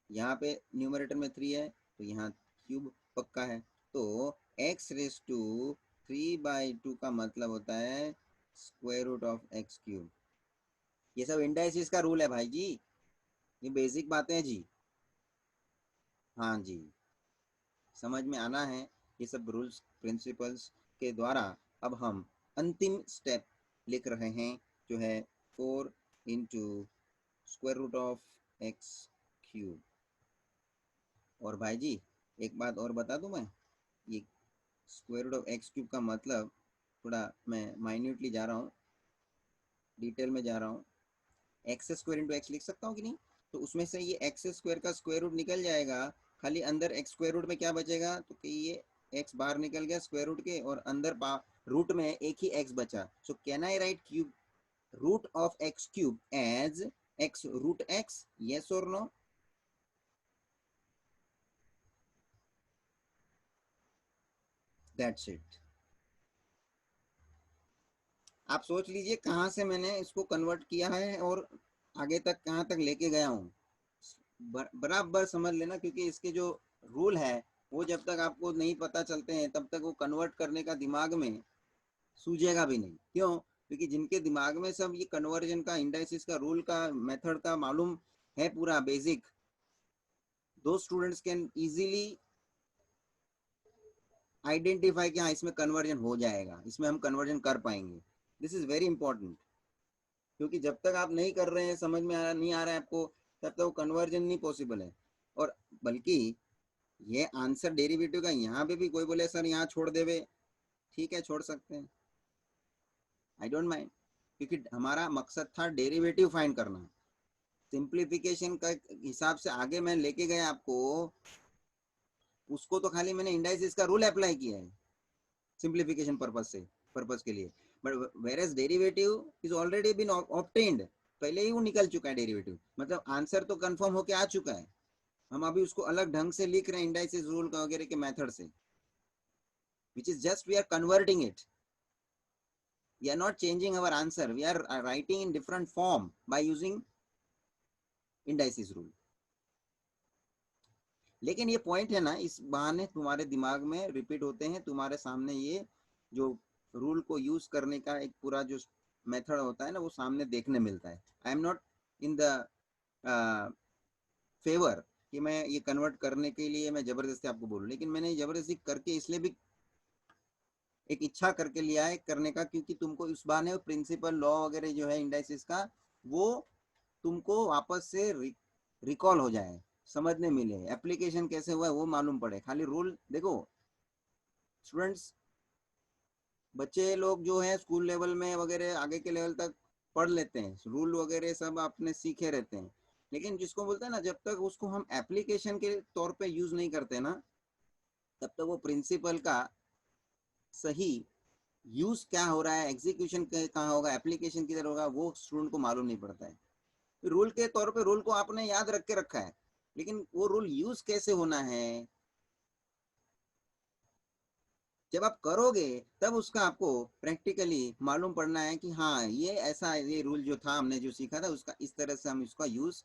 यहाँ पे न्यूमरेटर में 3 है, तो यहाँ क्यूब पक्का है। तो एक्स रेस टू 3/2 का मतलब होता है square root of x cube. ये सब इंडाइसिस का रूल है भाई जी, ये बेसिक बातें हैं जी। हाँ जी, समझ में आना है ये सब रूल्स प्रिंसिपल्स के द्वारा। अब हम अंतिम स्टेप लिख रहे हैं, जो है 4 into square root of x cube. और भाई जी एक बात और बता दूं मैं, ये square root of x cube का मतलब थोड़ा मैं माइन्यूटली जा रहा हूँ, डिटेल में जा रहा हूँ, एक्स स्क्वायर इंटू एक्स लिख सकता हूँ कि नहीं, तो उसमें से ये एक्स स्क्वायर का स्क्वायर रूट निकल जाएगा, खाली अंदर एक्स स्क्वायर रूट में क्या बचेगा, तो कि ये एक्स बाहर निकल गया स्क्वायर रूट के, और अंदर रूट में एक ही एक्स बचा। So can I write cube root of x cube as x root x, yes or no? That's it. आप सोच लीजिए कहाँ से मैंने इसको कन्वर्ट किया है और आगे तक कहाँ तक लेके गया हूँ, बराबर समझ लेना, क्योंकि इसके जो रूल है वो जब तक आपको नहीं पता चलते हैं तब तक वो कन्वर्ट करने का दिमाग में सूझेगा भी नहीं। क्यों? क्योंकि जिनके दिमाग में सब ये कन्वर्जन का, इंडाइसिस का, रूल का, मेथड का मालूम है पूरा बेसिक, दो स्टूडेंट्स कैन इजीली आइडेंटिफाई कि हाँ इसमें कन्वर्जन हो जाएगा, इसमें हम कन्वर्जन कर पाएंगे। दिस इज वेरी इंपॉर्टेंट, क्योंकि जब तक आप नहीं कर रहे हैं, समझ में नहीं आ रहा है आपको, तब तक वो कन्वर्जन नहीं पॉसिबल है। और बल्कि ये आंसर डेरिवेटिव का यहाँ पे भी कोई बोले सर यहाँ छोड़ देवे, ठीक है छोड़ सकते हैं, आई डोंट माइंड, क्योंकि हमारा मकसद था डेरिवेटिव फाइंड करना। सिंप्लीफिकेशन का हिसाब से आगे मैं लेके गया आपको, उसको तो खाली मैंने इंडाइसिस का रूल अप्लाई किया है सिंप्लीफिकेशन पर्पस के लिए, but whereas derivative is already been obtained, पहले ही वो निकल चुका है डेरिवेटिव, मतलब आंसर तो कंफर्म होके आ चुका है, हम अभी उसको अलग ढंग से लिख रहे हैं इंडाइसिस रूल वगैरह के मेथड से, which is just we are converting it, we are not changing our answer, we are writing in different form by using indices rule। लेकिन ये पॉइंट है ना, इस बहाने तुम्हारे दिमाग में रिपीट होते हैं, तुम्हारे सामने ये जो रूल को यूज करने का एक पूरा जो मेथड होता है ना, वो सामने देखने मिलता है। I am not in the favour कि मैं ये कन्वर्ट करने के लिए मैं जबरदस्ती आपको बोलूं, लेकिन मैंने जबरदस्ती करके इसलिए भी एक इच्छा करके लिया है करने का, क्योंकि तुमको इस बहाने प्रिंसिपल लॉ वगैरह जो है इंडाइसिस का, वो तुमको वापस से रिकॉल हो जाए, समझने मिले, एप्लीकेशन कैसे हुआ है वो मालूम पड़े। खाली रूल देखो स्टूडेंट्स, बच्चे लोग जो है स्कूल लेवल में वगैरह आगे के लेवल तक पढ़ लेते हैं, रूल वगैरह सब आपने सीखे रहते हैं, लेकिन जिसको बोलते हैं ना, जब तक उसको हम एप्लीकेशन के तौर पे यूज नहीं करते ना, तब तक वो प्रिंसिपल का सही यूज क्या हो रहा है, एग्जीक्यूशन कहाँ होगा, एप्लीकेशन किधर होगा, वो स्टूडेंट को मालूम नहीं पड़ता है। रूल के तौर पे रूल को आपने याद रख के रखा है, लेकिन वो रूल यूज कैसे होना है जब आप करोगे तब उसका आपको प्रैक्टिकली मालूम पड़ना है कि हाँ ये ऐसा, ये रूल जो था हमने जो सीखा था उसका इस तरह से हम इसका यूज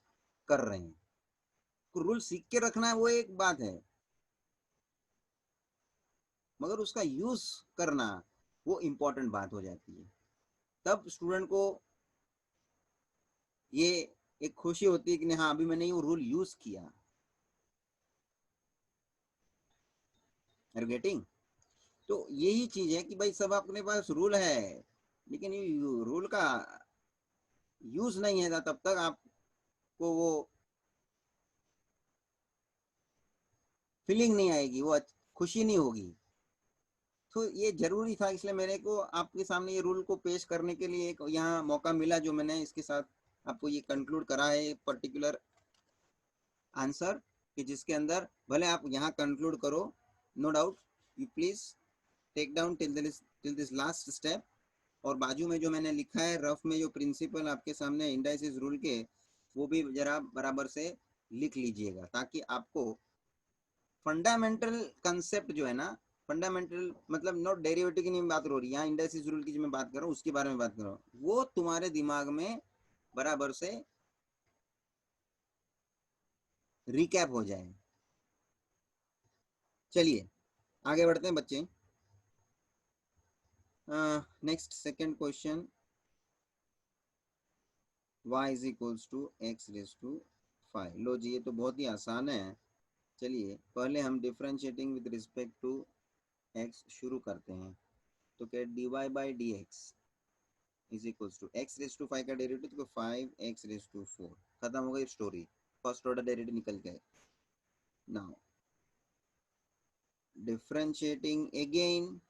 कर रहे हैं। तो रूल सीख के रखना है वो एक बात है, मगर उसका यूज करना वो इम्पोर्टेंट बात हो जाती है। तब स्टूडेंट को ये एक खुशी होती है कि हाँ अभी मैंने ये रूल यूज किया। गेटिंग? तो यही चीज है कि भाई सब अपने पास रूल है, लेकिन ये रूल का यूज नहीं है, तब तक आपको वो फीलिंग नहीं आएगी, वो खुशी नहीं होगी। तो ये जरूरी था, इसलिए मेरे को आपके सामने ये रूल को पेश करने के लिए एक यहाँ मौका मिला, जो मैंने इसके साथ आपको ये कंक्लूड करा है पर्टिकुलर आंसर, कि जिसके अंदर भले आप यहाँ कंक्लूड करो, no doubt, you please take down till this last step, और बाजू में जो मैंने लिखा है रफ में जो प्रिंसिपल आपके सामने इंडाइसिस रूल के, वो भी जरा बराबर से लिख लीजिएगा, ताकि आपको फंडामेंटल कंसेप्ट जो है ना, फंडामेंटल मतलब नॉट डेरिवेटिव की नहीं बात हो रही, यहाँ इंडाइसिस रूल की जो मैं बात कर रहा हूँ उसके बारे में बात कर रहा हूँ, वो तुम्हारे दिमाग में बराबर से रिकैप हो जाए। चलिए आगे बढ़ते हैं बच्चे। Next second question, y is equals to x raise to 5। लो जी ये तो बहुत ही आसान है। चलिए पहले हम differentiating with respect to x शुरू करते हैं। तो क्या dy by d x is equals to x raise to 5 का डेरिवेटिव, तो 5x रेज टू 4, खत्म हो गई स्टोरी, फर्स्ट ऑर्डर डेरिवेटिव निकल गए। Now differentiating again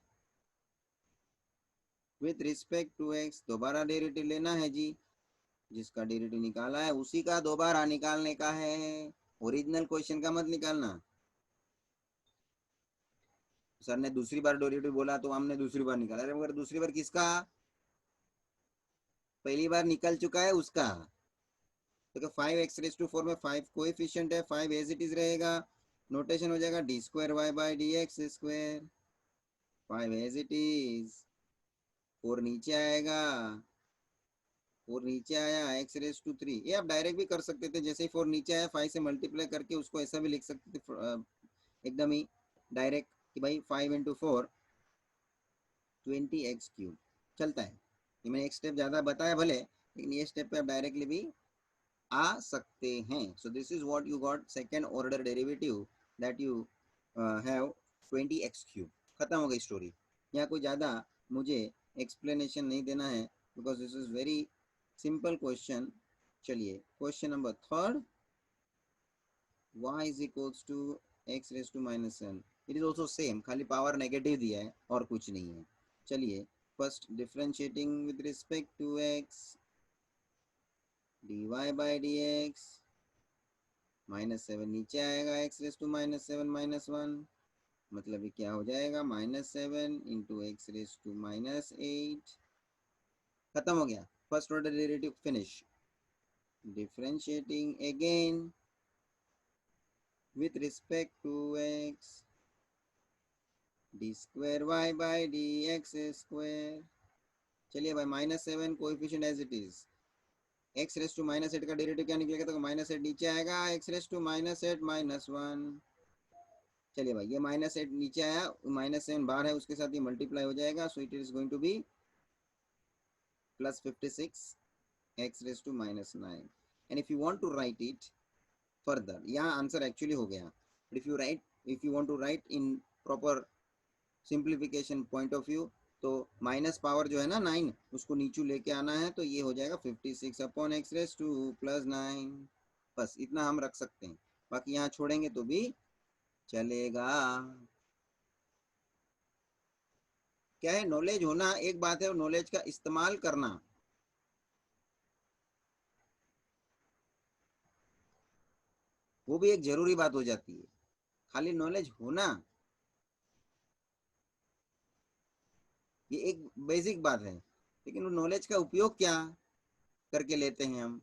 with respect to x, दोबारा डेरिवेटिव लेना है जी, जिसका डेरिवेटिव निकाला है उसी का दोबारा निकालने का है, ओरिजिनल क्वेश्चन का मत निकालना। सर ने दूसरी बार डेरिवेटिव बोला तो हमने दूसरी बार निकाला, अरे मगर दूसरी बार किसका, पहली बार निकल चुका है उसका, तो क्या 5x⁴ में 5 कोएफिशिएंट है, 5 एज इट इज रहेगा, नोटेशन हो जाएगा d²y/dx², 5 एज इट इज, 4 नीचे आएगा, 4 नीचे आया x⁵3, ये आप डायरेक्ट भी कर सकते थे, जैसे ही 4 नीचे आया 5 से मल्टीप्लाई करके उसको ऐसा भी लिख सकते थे एकदम ही डायरेक्ट कि भाई 5 × 4 20x³ चलता है। ये मैंने एक स्टेप ज़्यादा बताया भले, लेकिन ये स्टेप पे आप डायरेक्टली भी आ सकते हैं। So this is what you got second order derivative that you have 20x³। खत्म हो गई स्टोरी। यहाँ कोई ज़्यादा मुझे एक्सप्लेनेशन नहीं देना है because this is very simple question. चलिए question number 3, y is equals to x⁻⁻7। It is also same, खाली पावर नेगेटिव दिया है और कुछ नहीं है। चलिए first differentiating with respect to x, dy/dx -7 नीचे आएगा x⁻⁻7 मतलब ये क्या हो जाएगा -7 × x⁻⁸। खत्म हो गया, first order derivative finish. Differentiating again with respect to x, d²y/dx²। चलिए भाई -7 coefficient as it is, x⁻⁸ का डेरिवेटिव क्या निकलेगा, तो -8 नीचे आएगा x⁻⁸ -1। चलिए भाई ये -8 नीचे आया, -7 बाहर है, उसके साथ ये मल्टीप्लाई हो जाएगा, so it is going to be +56 x⁻⁹। And if you want to write it further, यहाँ आंसर एक्चुअली हो गया, but if you want to write in proper simplification point of view, तो माइनस पावर जो है ना 9 उसको नीचू लेके आना है, तो ये हो जाएगा 56/x⁻² + 9। बस इतना हम रख सकते हैं, बाकी यहाँ छोड़ेंगे तो भी चलेगा। क्या है, नॉलेज होना एक बात है और नॉलेज का इस्तेमाल करना वो भी एक जरूरी बात हो जाती है। खाली नॉलेज होना ये एक बेसिक बात है, लेकिन वो नॉलेज का उपयोग क्या करके लेते हैं हम,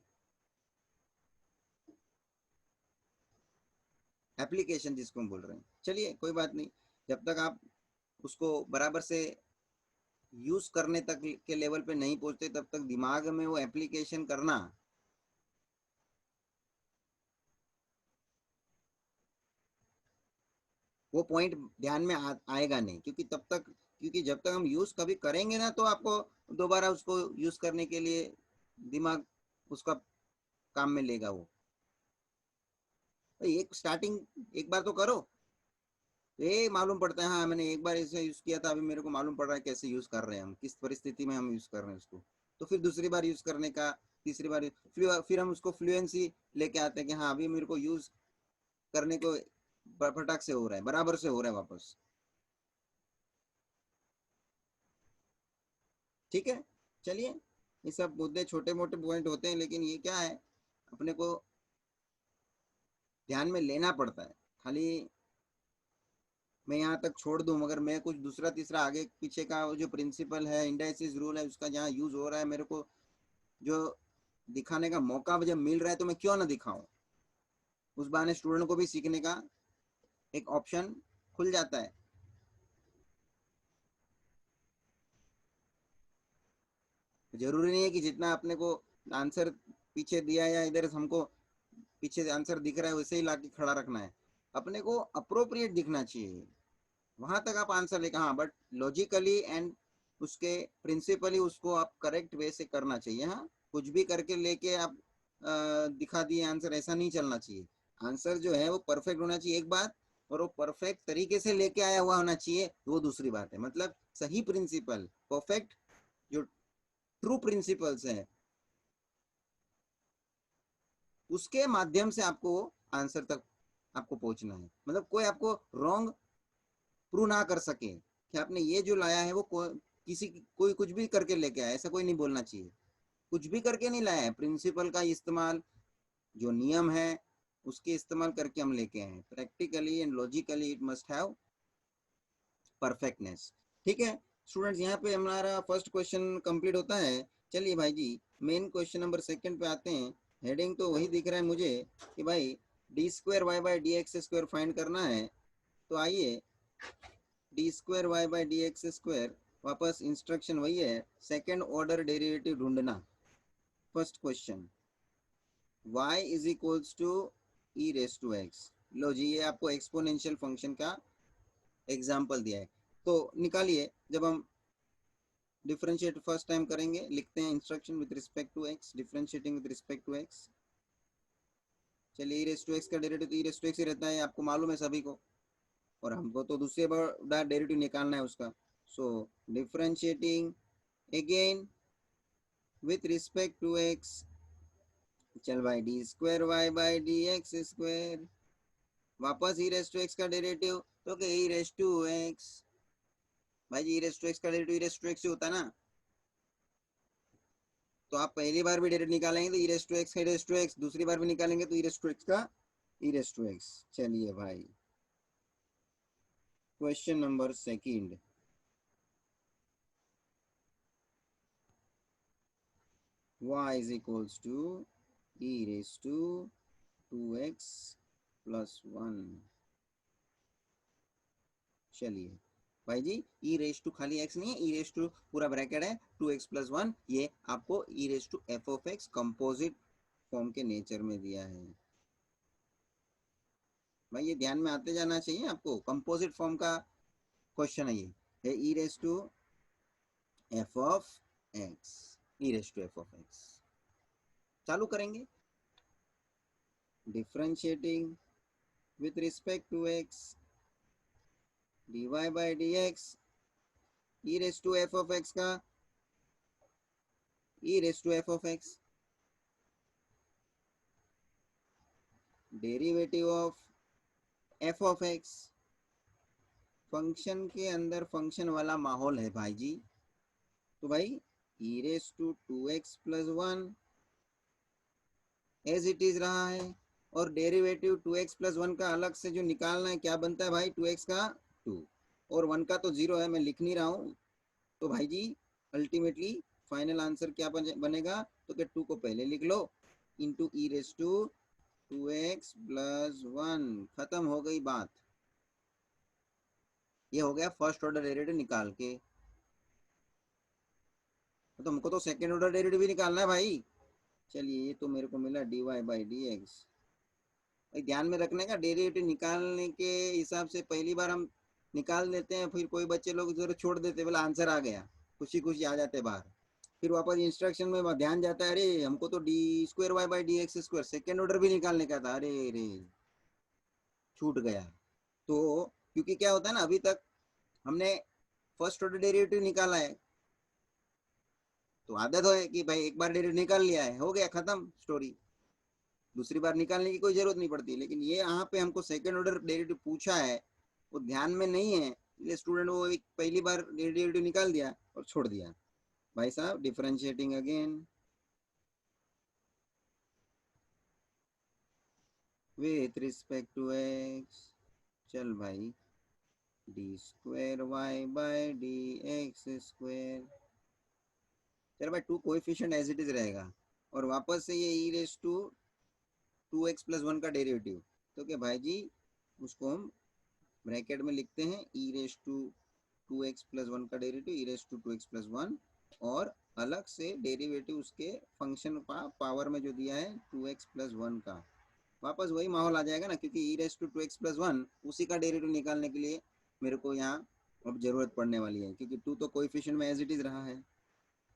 एप्लीकेशन जिसको हम बोल रहे हैं। चलिए कोई बात नहीं, जब तक आप उसको बराबर से यूज करने तक के लेवल पे नहीं पहुंचते तब तक दिमाग में वो एप्लीकेशन करना वो पॉइंट ध्यान में आएगा नहीं, क्योंकि जब तक हम यूज कभी करेंगे ना तो आपको दोबारा उसको यूज करने के लिए दिमाग उसका काम में लेगा। वो एक स्टार्टिंग एक बार तो करो, ये मालूम पड़ता है, हाँ मैंने एक बार इसे यूज किया था, अभी मेरे को मालूम पड़ रहा है कैसे यूज कर रहे हैं हम, किस परिस्थिति में हम यूज कर रहे हैं उसको, तो फिर दूसरी बार यूज करने का, तीसरी बार फिर हम उसको फ्लुएंसी लेके आते हैं कि हाँ अभी मेरे को यूज करने को फटाक से हो रहा है, बराबर से हो रहा है वापस। ठीक है, चलिए ये सब मुद्दे छोटे मोटे पॉइंट होते हैं, लेकिन ये क्या है अपने को ध्यान में लेना पड़ता है। खाली मैं यहाँ तक छोड़ दूँ मगर मैं कुछ दूसरा तीसरा आगे पीछे का जो प्रिंसिपल है, इंडाइसिस रूल है, उसका जहाँ यूज हो रहा है मेरे को जो दिखाने का मौका जब मिल रहा है तो मैं क्यों ना दिखाऊं। उस बहाने स्टूडेंट को भी सीखने का एक ऑप्शन खुल जाता है। जरूरी नहीं है कि जितना अपने को आंसर पीछे दिया या इधर हमको पीछे आंसर दिख रहा है वैसे ही लाके खड़ा रखना है, अपने को अप्रोप्रिएट दिखना चाहिए, वहां तक आप आंसर लेकर, हाँ बट लॉजिकली एंड उसके प्रिंसिपली उसको आप करेक्ट वे से करना चाहिए। हाँ कुछ भी करके लेके आप दिखा दिए आंसर, ऐसा नहीं चलना चाहिए। आंसर जो है वो परफेक्ट होना चाहिए एक बात, और वो परफेक्ट तरीके से लेके आया हुआ होना चाहिए वो दूसरी बात है। मतलब सही प्रिंसिपल, परफेक्ट जो ट्रू प्रिंसिपल्स हैं उसके माध्यम से आपको आंसर तक आपको पहुंचना है। मतलब कोई आपको रॉन्ग प्रूव ना कर सके कि आपने ये जो लाया है वो कोई कुछ भी करके लेके आया, ऐसा कोई नहीं बोलना चाहिए। कुछ भी करके नहीं लाया है, प्रिंसिपल का इस्तेमाल, जो नियम है उसके इस्तेमाल करके हम लेके आए। Practically and logically it must have perfectness. ठीक है स्टूडेंट्स, यहाँ पे हमारा फर्स्ट क्वेश्चन कंप्लीट होता है। चलिए भाई जी मेन क्वेश्चन नंबर सेकंड पे आते हैं। हेडिंग तो वही दिख रहा है मुझे कि भाई d square y by d x square find करना है। तो आइए d square y by d x square, वापस इंस्ट्रक्शन वही है, सेकेंड ऑर्डर डेरिवेटिव ढूंढना। First question, y is equals to e raise to x. लो जी, ये आपको एक्सपोनेंशियल फंक्शन का एग्जाम्पल दिया है, तो निकालिए। जब हम डिफरेंशिएट फर्स्ट टाइम करेंगे, लिखते हैं instruction with respect to x, differentiating with respect to x. चलिए, ई रेस टू एक्स का डेरिवेटिव तो ई रेस टू एक्स ही रहता है, आपको मालूम है सभी को, और हमको तो दूसरे बार डेरिवेटिव निकालना है उसका। So differentiating again with respect to x, चल भाई d square y by d x square, वापस ई रेस टू एक्स का डेरिवेटिव, तो क्या ई रेस टू एक्स, भाई जी ई रेस टू एक्स का derivative e raise to x ही होता है ना। तो आप पहली बार भी डेरिवेटिव निकालेंगे तो ई रेस टू एक्स का ई रेस टू एक्स, दूसरी बार भी निकालेंगे तो ई रेस टू एक्स का ई रेस टू एक्स। चलिए भाई, question number second, y is equals to e raised to 2x plus 1। चलिए भाई जी, ई रेस टू खाली x नहीं है, ई रेस टू पूरा ब्रैकेट है 2x प्लस 1, ये आपको e raise to f of x composite form के नेचर में दिया है। भाई ये ध्यान में आते जाना चाहिए आपको, कंपोजिट फॉर्म का क्वेश्चन है ये, है e raise to f of x, e raise to f of x. चालू करेंगे, differentiating with respect to x, dy by d x, e raise to f of x का e raise to f of x, derivative of f of x. Function के अंदर function वाला माहौल है भाई जी, तो भाई e raise to 2x plus 1 as it is रहा है, और डेरिवेटिव 2x प्लस 1 का अलग से जो निकालना है, क्या बनता है भाई 2x का 2, और 1 का तो 0 है, मैं लिख नहीं रहा हूँ। तो भाई जी अल्टीमेटली फाइनल आंसर क्या बनेगा, तो क्या 2 को पहले लिख लो into e raise to 2x plus 1, खत्म हो गई बात। ये हो गया फर्स्ट ऑर्डर डेरिवेटिव निकाल के। तो हमको तो सेकेंड ऑर्डर डेरिवेटिव भी निकालना है भाई। चलिए, ये तो मेरे को मिला d y by d x. ध्यान में रखने का, डेरिवेटिव निकालने के हिसाब से पहली बार हम निकाल लेते हैं, फिर कोई बच्चे लोग जरूर छोड़ देते, बोला आंसर आ गया, खुशी खुशी आ जाते बाहर, फिर वापस इंस्ट्रक्शन में ध्यान जाता है, अरे हमको तो d square y by d x square second order भी निकालने का था, अरे अरे छूट गया। तो क्योंकि क्या होता है ना, अभी तक हमने फर्स्ट ऑर्डर डेरिवेटिव निकाला है, तो आदत है कि भाई एक बार डेरिवेटिव निकाल लिया है, हो गया खत्म स्टोरी, दूसरी बार निकालने की कोई जरूरत नहीं पड़ती। लेकिन ये यहाँ पे हमको सेकेंड ऑर्डर डेरिवेटिव पूछा है, वो ध्यान में नहीं है, इसलिए स्टूडेंट वो एक पहली बार डेरिवेटिव निकाल दिया और छोड़ दिया। भाई साहब differentiating again with respect to x, चल भाई d square y by d x square, चल भाई two coefficient as it is रहेगा, और वापस से ये ई रेस टू 2x प्लस 1 का डेरिवेटिव, तो क्या भाई जी उसको हम ब्रैकेट में लिखते हैं ई रेस टू 2x प्लस 1 का derivative, e raise to 2x plus 1, और अलग से डेरिवेटिव उसके फंक्शन का पावर में जो दिया है 2x प्लस 1 का, वापस वही माहौल आ जाएगा ना, क्योंकि ई रेस टू 2x प्लस 1 उसी का डेरिवेटिव निकालने के लिए मेरे को यहाँ अब जरूरत पड़ने वाली है, क्योंकि 2 तो कोएफिशिएंट में एज इट इज रहा है।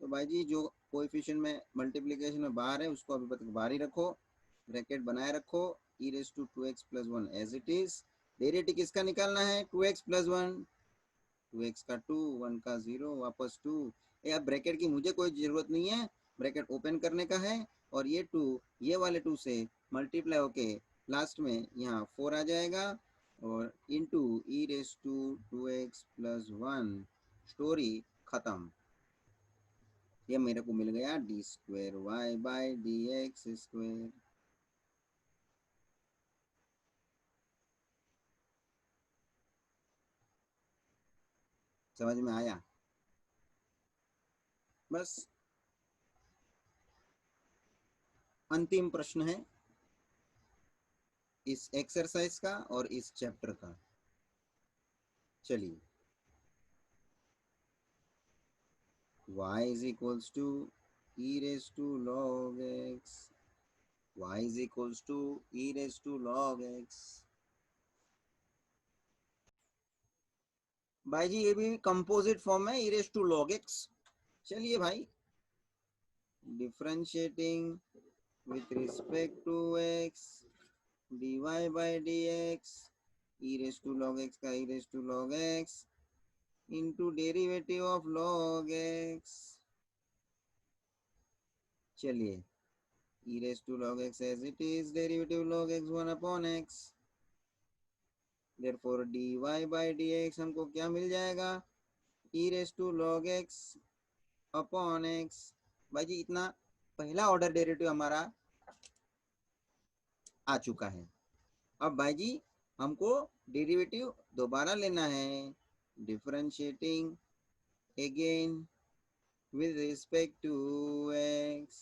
तो भाई जी जो कोएफिशिएंट में मल्टीप्लीकेशन में बाहर है, उसको अभी तक बाहर ही रखो, ब्रैकेट बनाए रखो, e raise to 2x plus 1 as it is, derivative किसका निकालना है 2x प्लस 1, 2x का 2, 1 का 0, वापस 2। अब ब्रैकेट की मुझे कोई ज़रूरत नहीं है, ब्रैकेट ओपन करने का है, और ये 2 ये वाले 2 से मल्टीप्लाई होके लास्ट में यहाँ 4 आ जाएगा, और into e raise to 2x plus 1, story खत्म। ये मेरे को मिल गया d square y by d x square. समझ में आया? बस अंतिम प्रश्न है इस एक्सरसाइज का और इस चैप्टर का। चलिए, y is equals to e raised to log x, y is equals to e raised to log x। भाई जी ये भी कंपोजिट फॉर्म है, e raised to log x। चलिए भाई, differentiating with respect to x dy by dx e raised to log x का e raised to log x into derivative of log x। चलिए, e raised to log x as it is, derivative log x 1 upon x, therefore dy by dx हमको क्या मिल जाएगा, e raised to log x upon x। भाई जी इतना पहला order derivative हमारा आ चुका है। अब भाई जी हमको डेरिवेटिव दोबारा लेना है, differentiating again with respect to x।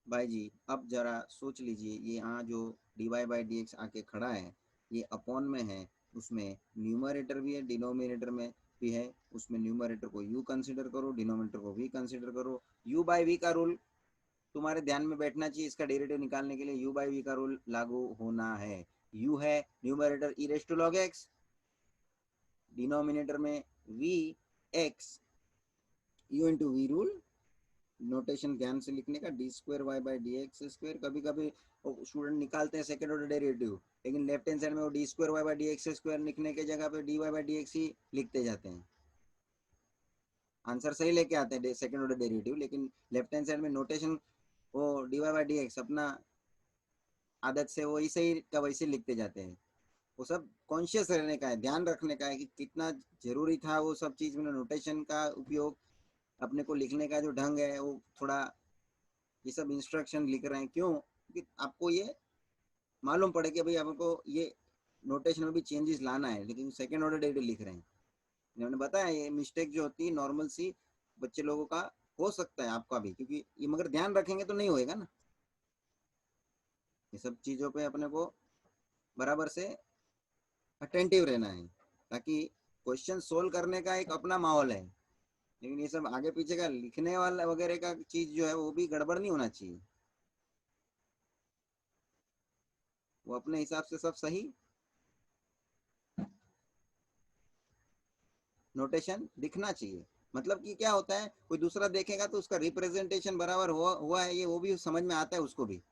भाई जी अब जरा सोच लीजिए, ये यहाँ जो dy बाई डी एक्स आके खड़ा है, ये अपॉन में है, उसमें न्यूमरेटर भी है, डिनोमिनेटर में भी है। उसमें न्यूमरेटर को u कंसिडर करो, डिनोमिनेटर को v कंसिडर करो। u बाई वी का रूल तुम्हारे ध्यान में बैठना चाहिए, इसका डेरिवेटिव निकालने के लिए u बाई वी का रूल लागू होना है। u है numerator e raise to log x, denominator में v x, u into v rule, notation ध्यान से लिखने का, d square y by d x square. कभी कभी स्टूडेंट निकालते हैं सेकेंड ऑर्डर डेरिवेटिव, लेकिन लेफ्ट हैंड साइड में वो d square y by d x square लिखने के जगह पे d y by d x ही लिखते जाते हैं। आंसर सही लेके आते हैं सेकेंड ऑर्डर डेरिवेटिव, लेकिन लेफ्ट हैंड साइड में नोटेशन वो d y by d x अपना आदत से वो ऐसे ही का वैसे लिखते जाते हैं। वो सब कॉन्शियस रहने का है, ध्यान रखने का है कि कितना जरूरी था वो सब चीज में नोटेशन का उपयोग, अपने को लिखने का जो ढंग है वो थोड़ा, ये सब इंस्ट्रक्शन लिख रहे हैं क्यों कि आपको ये मालूम पड़े कि भाई आपको ये नोटेशन में भी चेंजेस लाना है, लेकिन सेकेंड ऑर्डर डेरिवेटिव लिख रहे हैं। इन्होंने बताया ये मिस्टेक जो होती है नॉर्मल सी बच्चे लोगों का हो सकता है, आपका भी, क्योंकि ये मगर ध्यान रखेंगे तो नहीं होएगा ना। ये सब चीज़ों पे अपने को बराबर से अटेंटिव रहना है, ताकि क्वेश्चन सोल्व करने का एक अपना माहौल है, लेकिन ये सब आगे पीछे का लिखने वाला वगैरह का चीज जो है वो भी गड़बड़ नहीं होना चाहिए, वो अपने हिसाब से सब सही नोटेशन दिखना चाहिए। मतलब कि क्या होता है, कोई दूसरा देखेगा तो उसका रिप्रेजेंटेशन बराबर हुआ है, ये वो भी समझ में आता है, उसको भी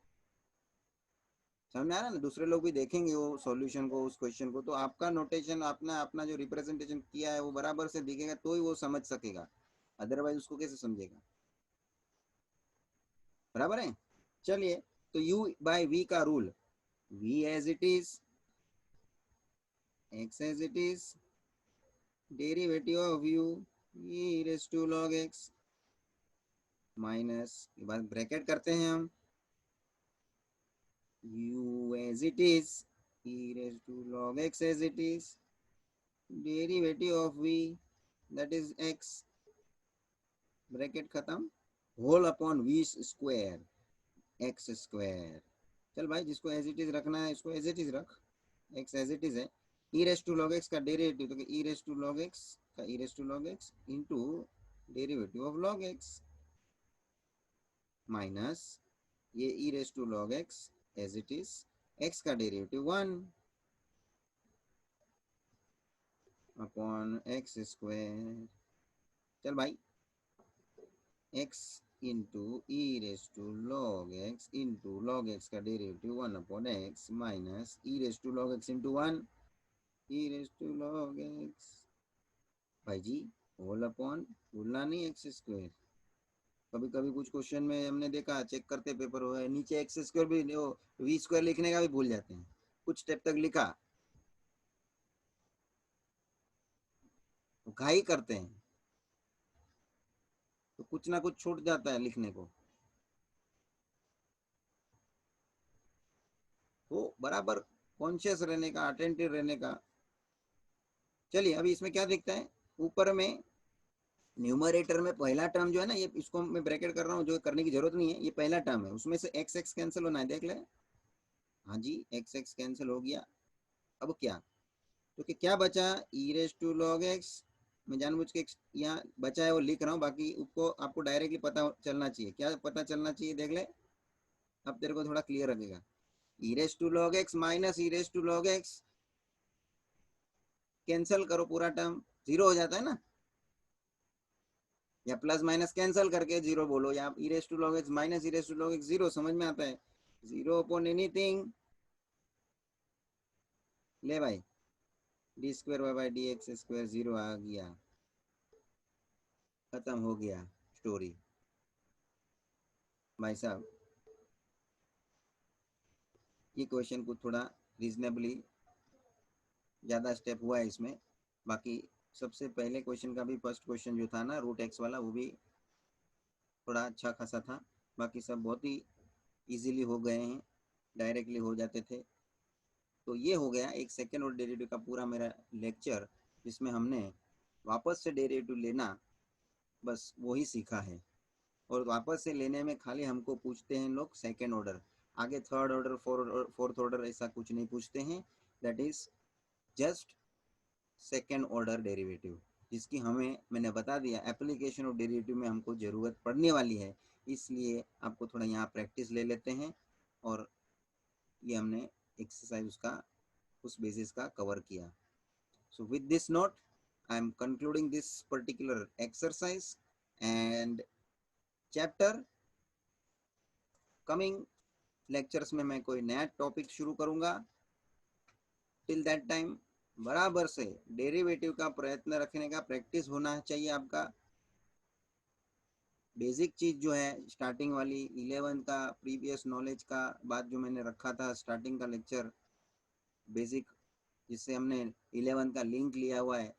समझ में आ रहा है ना। दूसरे लोग भी देखेंगे वो सॉल्यूशन को, उस क्वेश्चन को, तो आपका नोटेशन, अपना अपना जो रिप्रेजेंटेशन किया है वो बराबर से दिखेगा तो ही वो समझ सकेगा, अदरवाइज उसको कैसे समझेगा। बराबर है। चलिए, तो u बाय v का rule, v as it is, x as it is, derivative of u e raise to log x minus, के बाद ब्रैकेट करते हैं हम, u as it is, e raise to log x as it is, derivative of v that is x, bracket खत्म, whole upon v square x square. चल भाई, जिसको as it is रखना है इसको एज इट इज रख, x as it is है। e raise to log x का डेरिवेटिव, तो e raise to log x का e raise to log x into derivative of log x minus ये e raise to log x as it is, x का derivative 1 upon x square. चल भाई, x into e raise to log x into log x का derivative 1 upon x minus e raise to log x into 1 e raise to log x. भाई जी whole upon, भूलना नहीं x square. कभी कभी कुछ क्वेश्चन में हमने देखा, चेक करते पेपर हो नीचे एक्स स्क्वायर भी, वी स्क्वायर लिखने का भी भूल जाते हैं, कुछ स्टेप तक लिखा तो घाई करते हैं, तो कुछ ना कुछ छूट जाता है लिखने को, तो बराबर कॉन्शियस रहने का, अटेंटिव रहने का। चलिए अभी इसमें क्या दिखता है, ऊपर में न्यूमरेटर में पहला टर्म जो है ना, ये इसको मैं ब्रैकेट कर रहा हूँ, जो करने की जरूरत नहीं है, ये पहला टर्म है, उसमें से एक्स एक्स कैंसिल होना है, देख ले। हाँ जी, एक्स एक्स कैंसिल हो गया। अब क्या, तो क्या बचा, ई रेस टू लॉग एक्स। मैं जानबूझ के यहाँ बचा है वो लिख रहा हूँ, बाकी उसको आपको डायरेक्टली पता चलना चाहिए। क्या पता चलना चाहिए, देख ले, अब तेरे को थोड़ा क्लियर लगेगा। E raise to log x minus e raise to log x, cancel करो पूरा टर्म, जीरो हो जाता है ना, या प्लस माइनस कैंसिल करके जीरो बोलो, या e raise to log x minus e raise to log x zero, समझ में आता है, जीरो अपॉन एनीथिंग। ले भाई, d square y by d x square zero आ गया, खत्म हो गया स्टोरी भाई साहब। ये क्वेश्चन को थोड़ा रीजनेबली ज़्यादा स्टेप हुआ है इसमें। बाकी सबसे पहले क्वेश्चन का भी फर्स्ट क्वेश्चन जो था ना रूट एक्स वाला, वो भी थोड़ा अच्छा खासा था। बाकी सब बहुत ही इजीली हो गए हैं, डायरेक्टली हो जाते थे। तो ये हो गया एक सेकेंड ऑर्डर डेरिवेटिव का पूरा मेरा लेक्चर, जिसमें हमने वापस से डेरिवेटिव लेना, बस वही सीखा है। और वापस से लेने में खाली हमको पूछते हैं लोग सेकेंड ऑर्डर, आगे थर्ड ऑर्डर फोर्थ ऑर्डर ऐसा कुछ नहीं पूछते हैं। That is just second order derivative, जिसकी हमें मैंने बता दिया एप्लीकेशन ऑफ डेरिवेटिव में हमको ज़रूरत पड़ने वाली है। इसलिए आपको थोड़ा यहाँ प्रैक्टिस ले लेते हैं, और ये हमने एक्सरसाइज उसका उस बेसिस का कवर किया। So with this note I am concluding this particular exercise and chapter. Coming lectures में मैं कोई नया टॉपिक शुरू करूंगा। टिल दैट टाइम बराबर से डेरिवेटिव का प्रयत्न रखने का प्रैक्टिस होना चाहिए आपका। बेसिक चीज जो है स्टार्टिंग वाली 11 का प्रीवियस नॉलेज का बात जो मैंने रखा था स्टार्टिंग का लेक्चर, बेसिक, जिससे हमने 11 का लिंक लिया हुआ है,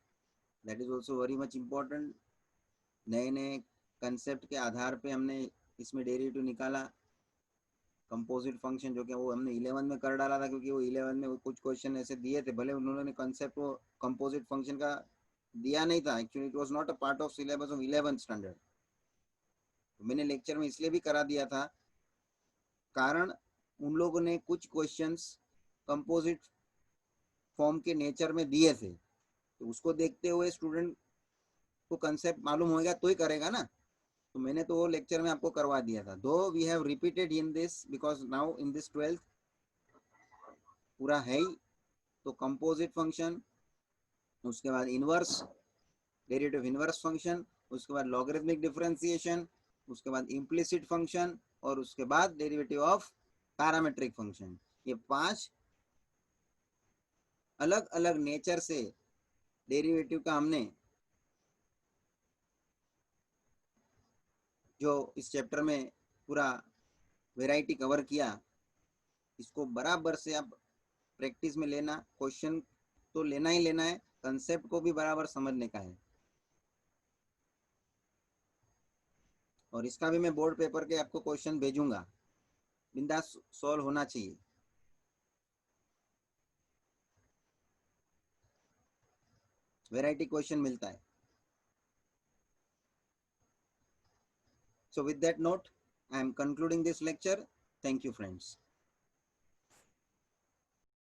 that is also very much important. नए नए कंसेप्ट के आधार पे हमने इसमें डेरिवेटिव निकाला। कंपोजिट फंक्शन जो कि वो हमने 11 में कर डाला था, क्योंकि वो 11 में कुछ क्वेश्चन ऐसे दिए थे, भले उन्होंने कंसेप्ट वो कंपोजिट फंक्शन का दिया नहीं था, actually it was not a part of syllabus of 11th standard. तो मैंने लेक्चर में इसलिए भी करा दिया था, कारण उन लोगों ने कुछ क्वेश्चंस कंपोजिट फॉर्म के नेचर में दिए थे, तो उसको देखते हुए स्टूडेंट को कंसेप्ट मालूम होगा तो ही करेगा ना। तो मैंने तो वो लेक्चर में आपको करवा दिया था, दो we have repeated in this because now in this 12th पूरा है ही। तो कंपोजिट फंक्शन, उसके बाद इनवर्स डेरिवेटिव इनवर्स फंक्शन, उसके बाद लॉगरिथमिक डिफरेंशिएशन, उसके बाद इम्प्लिसिट फंक्शन, और उसके बाद डेरिवेटिव ऑफ पैरामेट्रिक फंक्शन। ये 5 अलग अलग नेचर से डेरिवेटिव का हमने जो इस चैप्टर में पूरा वैरायटी कवर किया। इसको बराबर से आप प्रैक्टिस में लेना, क्वेश्चन तो लेना ही लेना है, कंसेप्ट को भी बराबर समझने का है। और इसका भी मैं बोर्ड पेपर के आपको क्वेश्चन भेजूंगा, बिंदास सॉल्व होना चाहिए। वैरायटी क्वेश्चन मिलता है। So with that note, I am concluding this lecture. Thank you, friends.